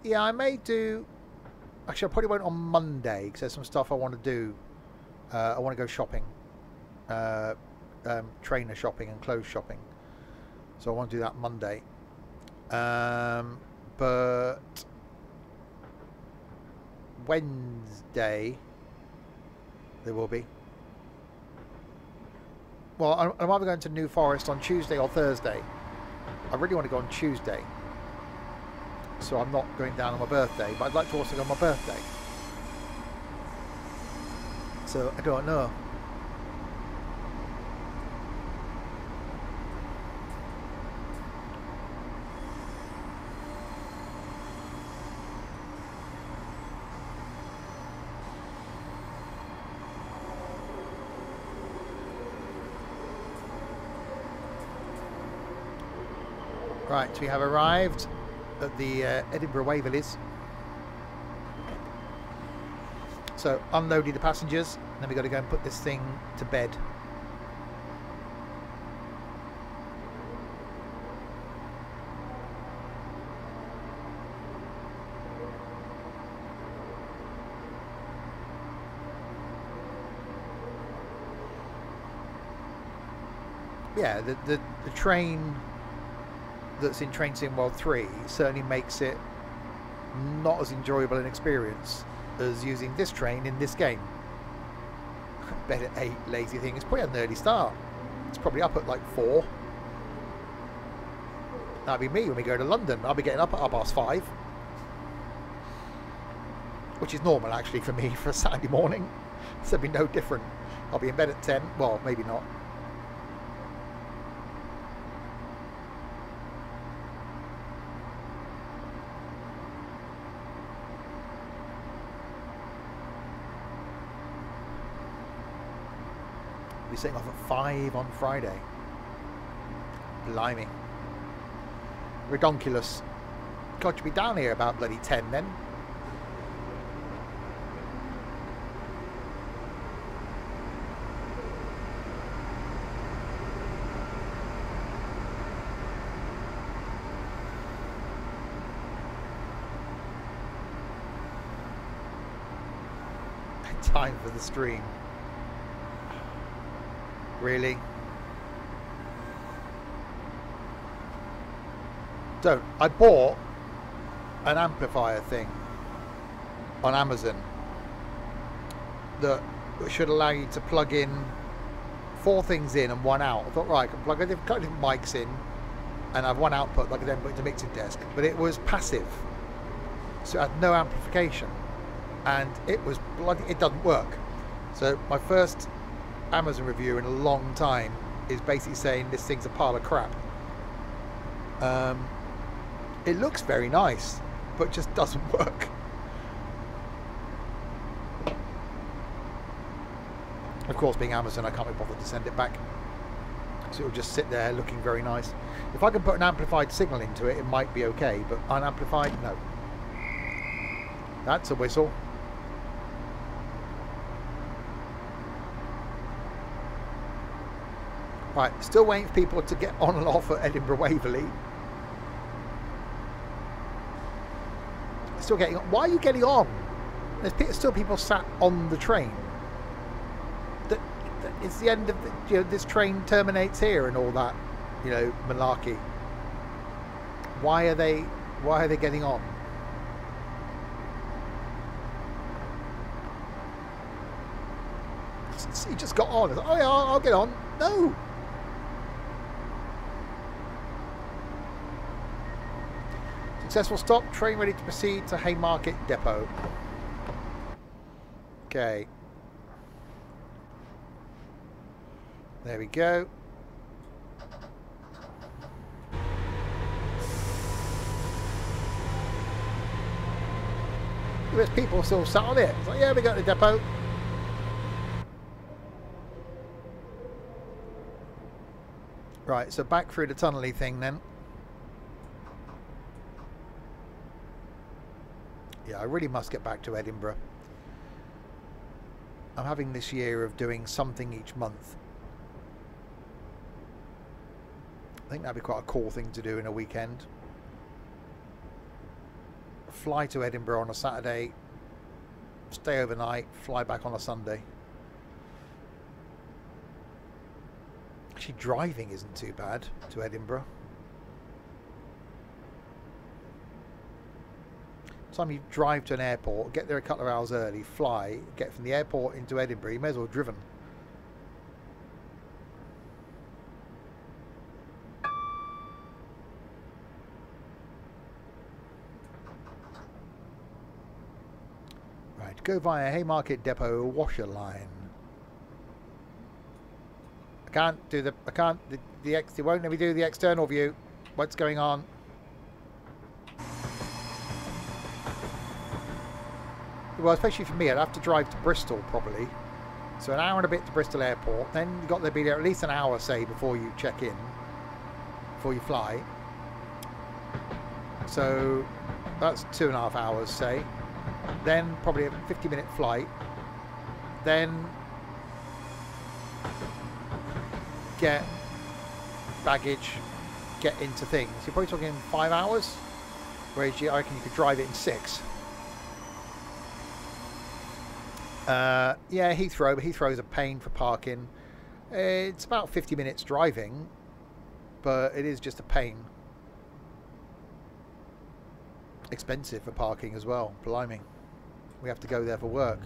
[SPEAKER 1] Yeah, I may do. Actually, I probably won't on Monday, because there's some stuff I want to do. I want to go shopping, trainer shopping and clothes shopping. So I want to do that Monday. But Wednesday there will be. Well, I'm either going to New Forest on Tuesday or Thursday. I really want to go on Tuesday. So I'm not going down on my birthday, but I'd like to also go on my birthday. So I don't know. Right, we have arrived at the Edinburgh Waverleys. So unloading the passengers, and then we've got to go and put this thing to bed. Yeah, the train that's in Train Sim World 3 certainly makes it not as enjoyable an experience as using this train in this game. Bed at 8, lazy thing. It's probably an early start. It's probably up at like 4. That'd be me when we go to London. I'll be getting up at 5:30. which is normal actually for me for a Saturday morning. So it'll be no different. I'll be in bed at 10. Well, maybe not. I'll be setting off at 5 on Friday. Blimey. Redonkulous. God, you'll be down here about bloody 10 then. Time for the stream. Really? Don't. I bought an amplifier thing on Amazon that should allow you to plug in 4 things in and 1 out. I thought, right, I can plug a couple of different mics in and have 1 output that I can then put into mixing desk. But it was passive, so it had no amplification. And it was bloody, it doesn't work. So my first Amazon review in a long time is basically saying this thing's a pile of crap. It looks very nice, but just doesn't work. Of course, being Amazon, I can't be bothered to send it back. So it'll just sit there looking very nice. If I can put an amplified signal into it, it might be okay, but unamplified, no. That's a whistle. Right, still waiting for people to get on and off at Edinburgh Waverley. Still getting on. Why are you getting on? There's still people sat on the train. It's the end of the, you know, this train terminates here and all that, you know, malarkey. Why are they getting on? He just got on. Oh yeah, I'll get on. No. Successful stop. Train ready to proceed to Haymarket Depot. Okay. There we go. There's people still sat on it. It's like, yeah, we got the depot. Right, so back through the tunnely thing then. Yeah, I really must get back to Edinburgh. I'm having this year of doing something each month. I think that'd be quite a cool thing to do in a weekend. Fly to Edinburgh on a Saturday, stay overnight, fly back on a Sunday. Actually, driving isn't too bad to Edinburgh. Time you drive to an airport, get there a couple of hours early, fly, get from the airport into Edinburgh, you may as well have driven. Right, go via Haymarket Depot washer line. It won't let me do the external view. What's going on? Well, especially for me, I'd have to drive to Bristol probably. So an hour and a bit to Bristol Airport. Then you've got to be there at least an hour, say, before you check in, before you fly. So that's 2.5 hours, say. Then probably a 50-minute flight. Then get baggage, get into things. You're probably talking 5 hours, whereas I reckon you could drive it in 6. Yeah, Heathrow, but Heathrow's a pain for parking. It's about 50 minutes driving, but it is just a pain. Expensive for parking as well, blimey. We have to go there for work.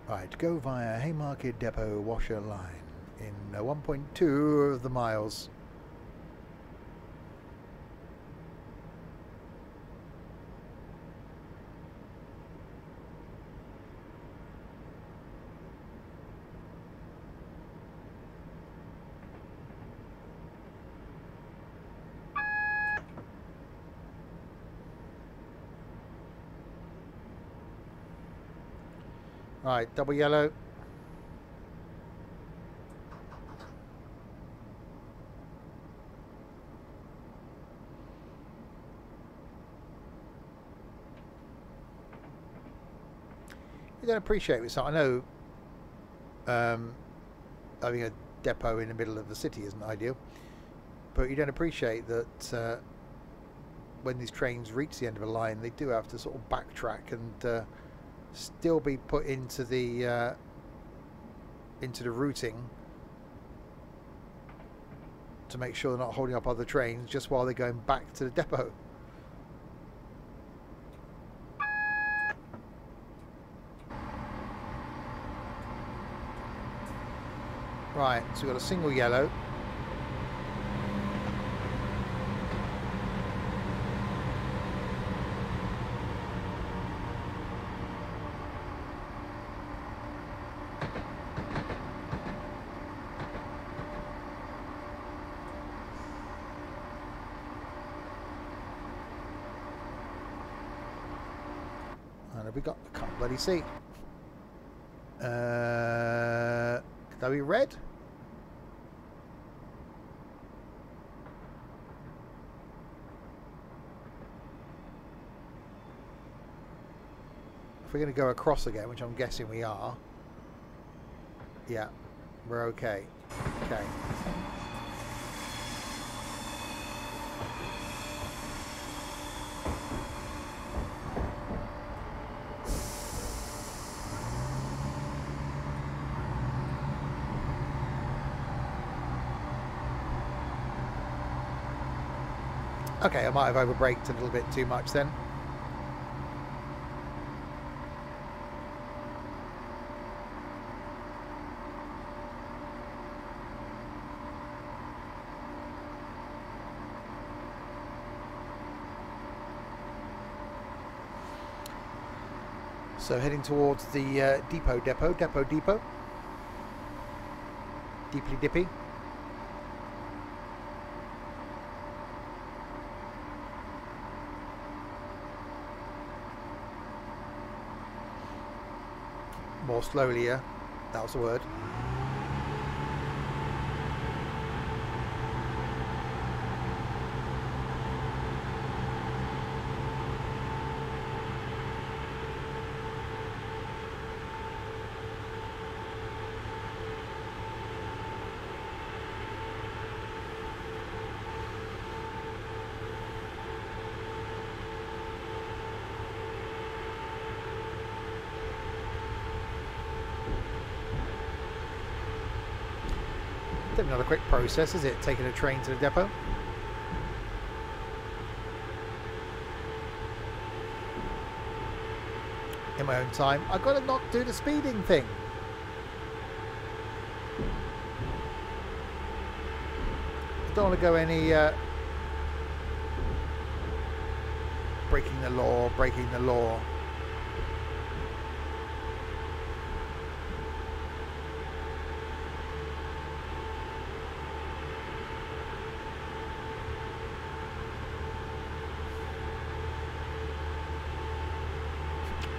[SPEAKER 1] Right, go via Haymarket Depot washer line in 1.2 of the miles. Right, double yellow. You don't appreciate it. So I know having a depot in the middle of the city isn't ideal, but you don't appreciate that when these trains reach the end of a line, they do have to sort of backtrack and still be put into the routing to make sure they're not holding up other trains just while they're going back to the depot. Right, so we've got a single yellow. And have we got? I can't bloody see. Could that be red? If we're going to go across again, which I'm guessing we are, yeah, we're okay. Okay. Okay, I might have overbraked a little bit too much then. So heading towards the depot. Deeply dippy. More slowly, yeah. That was the word. Not a quick process, is it? Taking a train to the depot. In my own time. I've got to not do the speeding thing. I don't want to go any breaking the law.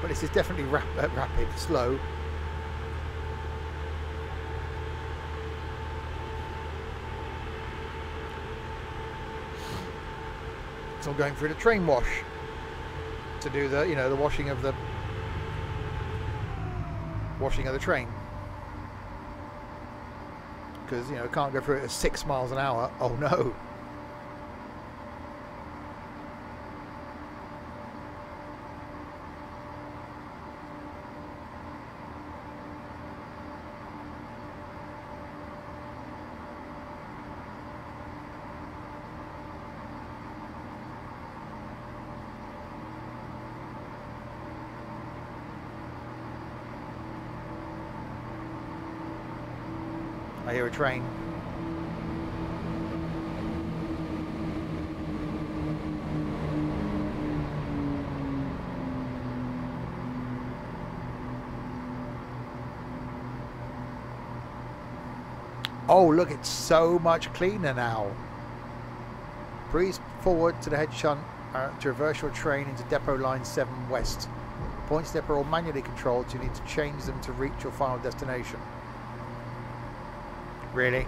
[SPEAKER 1] But this is definitely rapid, slow. It's all going through the train wash to do the, you know, the washing of the train. Because, you know, it can't go through it at 6 miles an hour. Oh no. I hear a train. Oh, look, it's so much cleaner now. Breeze forward to the head shunt to reverse your train into depot line 7 west. Point step are all manually controlled, so you need to change them to reach your final destination. Really?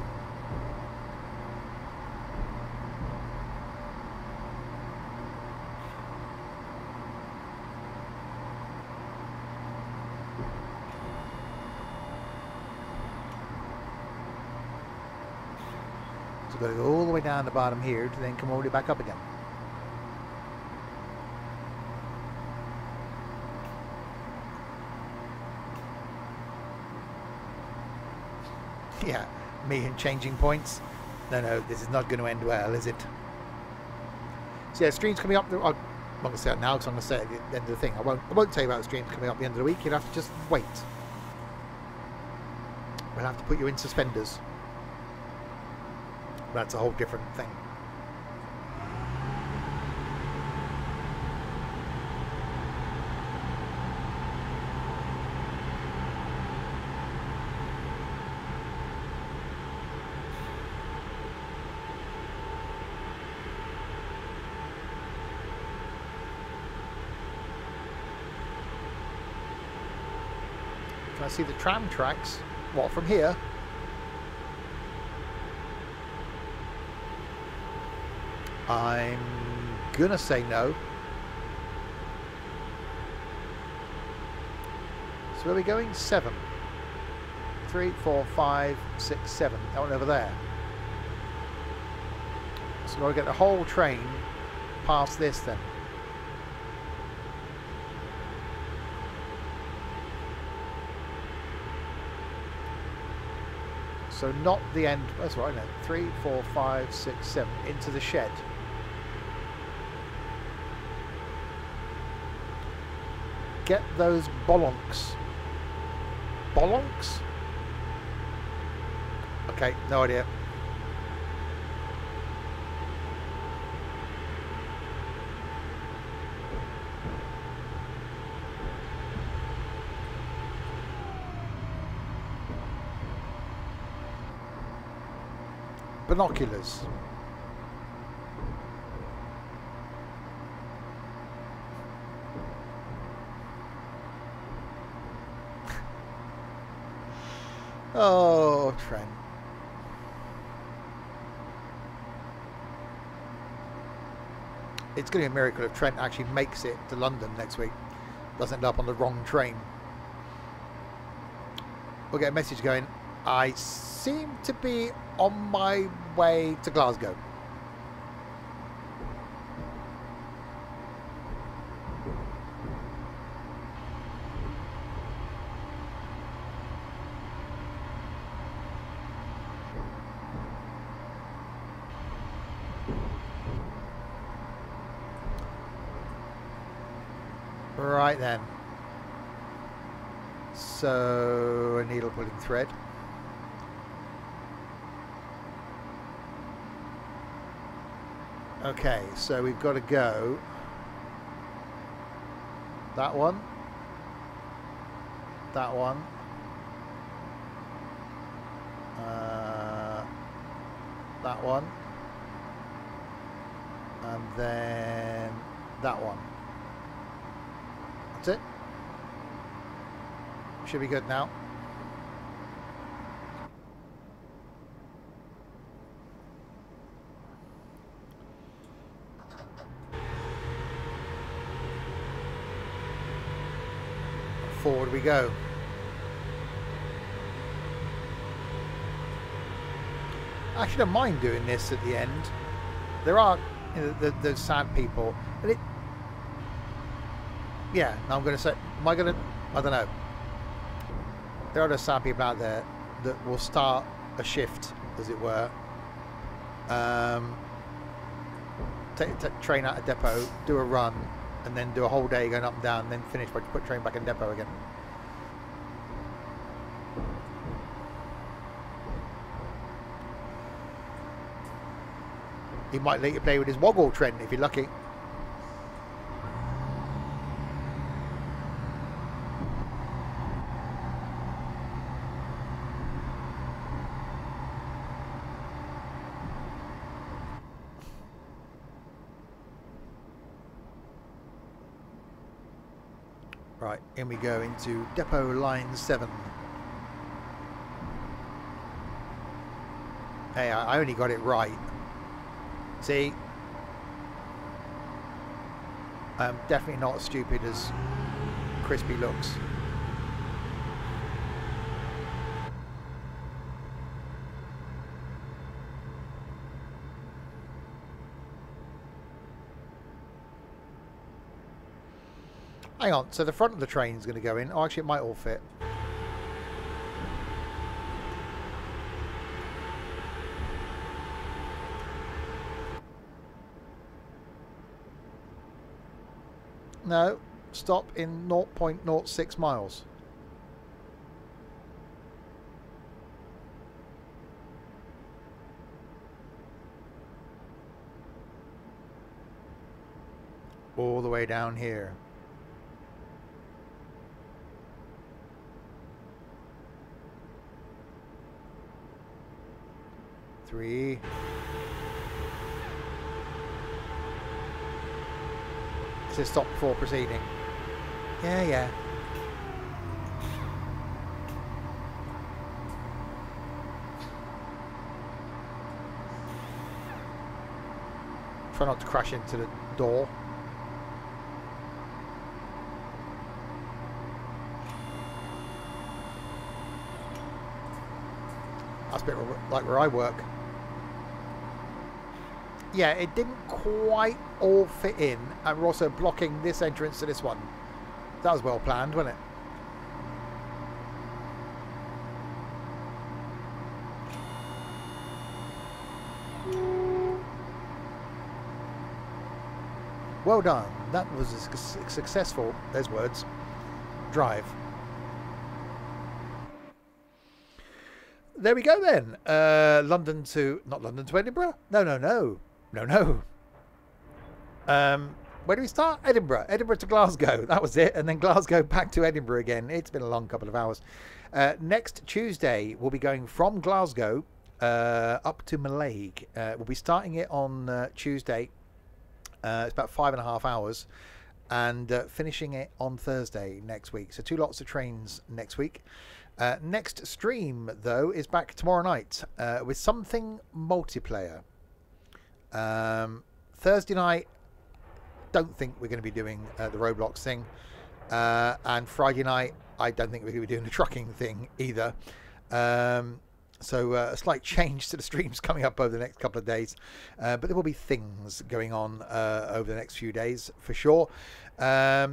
[SPEAKER 1] So we've got to go all the way down the bottom here to then come all the way back up again. Yeah, me and changing points. No, this is not going to end well, is it? So yeah, streams coming up. I'm not going to say it now because I'm going to say it at the end of the thing. I won't tell you about the streams coming up at the end of the week. You'll have to just wait. We'll have to put you in suspenders. That's a whole different thing. Can I see the tram tracks? What, from here? I'm gonna say no. So where are we going? 7. 3, 4, 5, 6, 7. That one over there. So we've got to get the whole train past this then. So not the end. That's right, no. 3, 4, 5, 6, 7 into the shed. Get those bolonks. Bolonks? Okay, no idea. Binoculars. Oh, Trent. It's going to be a miracle if Trent actually makes it to London next week. Doesn't end up on the wrong train. We'll get a message going. I seem to be on my way to Glasgow. Right then. So, a needle pulling thread. Okay, so we've got to go that one, that one, that one, and then that one. That's it. Should be good now. Forward we go. I actually don't mind doing this at the end. There are, you know, those sad people, and it. Yeah, I'm going to say. Am I going to? I don't know. There are those sad people out there that will start a shift, as it were. Take train out of depot, do a run, and then do a whole day going up and down, and then finish by put train back in depot again. He might let you play with his woggle, Trent, if you're lucky. Right, in we go into depot line 7. Hey, I only got it right. See? I'm definitely not as stupid as Crispy looks. Hang on, so the front of the train is going to go in. Oh, actually, it might all fit. No, stop in 0.06 miles. All the way down here. Three. It says stop before proceeding. Yeah. Try not to crash into the door. That's a bit like where I work. Yeah, it didn't quite all fit in, and we're also blocking this entrance to this one. That was well planned, wasn't it? Well done. That was a successful, there's words, drive. There we go then. Not London to Edinburgh? No. Where do we start? Edinburgh to Glasgow. That was it. And then Glasgow back to Edinburgh again. It's been a long couple of hours. Next Tuesday, we'll be going from Glasgow up to Mallaig. We'll be starting it on Tuesday. It's about 5.5 hours. And finishing it on Thursday next week. So 2 lots of trains next week. Next stream, though, is back tomorrow night with something multiplayer. Thursday night, don't think we're going to be doing the Roblox thing. And Friday night, I don't think we're going to be doing the trucking thing either. So a slight change to the streams coming up over the next couple of days. But there will be things going on over the next few days for sure. Yeah,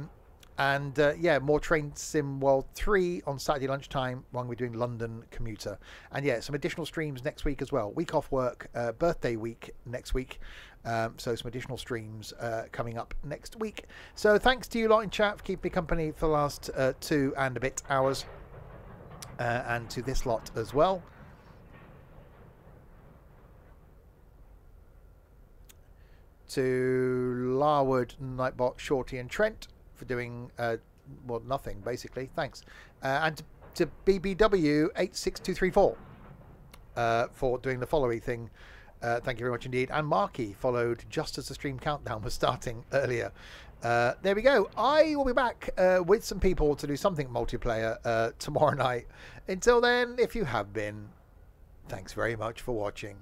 [SPEAKER 1] more Train Sim World 3 on Saturday lunchtime when we're doing London Commuter. And yeah, some additional streams next week as well. Week off work, birthday week next week. So some additional streams coming up next week. So thanks to you lot in chat for keeping me company for the last 2 and a bit hours. And to this lot as well. To Larwood, Nightbot, Shorty and Trent for doing well, nothing basically, thanks. And to BBW 86234 for doing the followy thing. Thank you very much indeed. And Marky followed just as the stream countdown was starting earlier. There we go. I will be back with some people to do something multiplayer tomorrow night. Until then, if you have been, thanks very much for watching.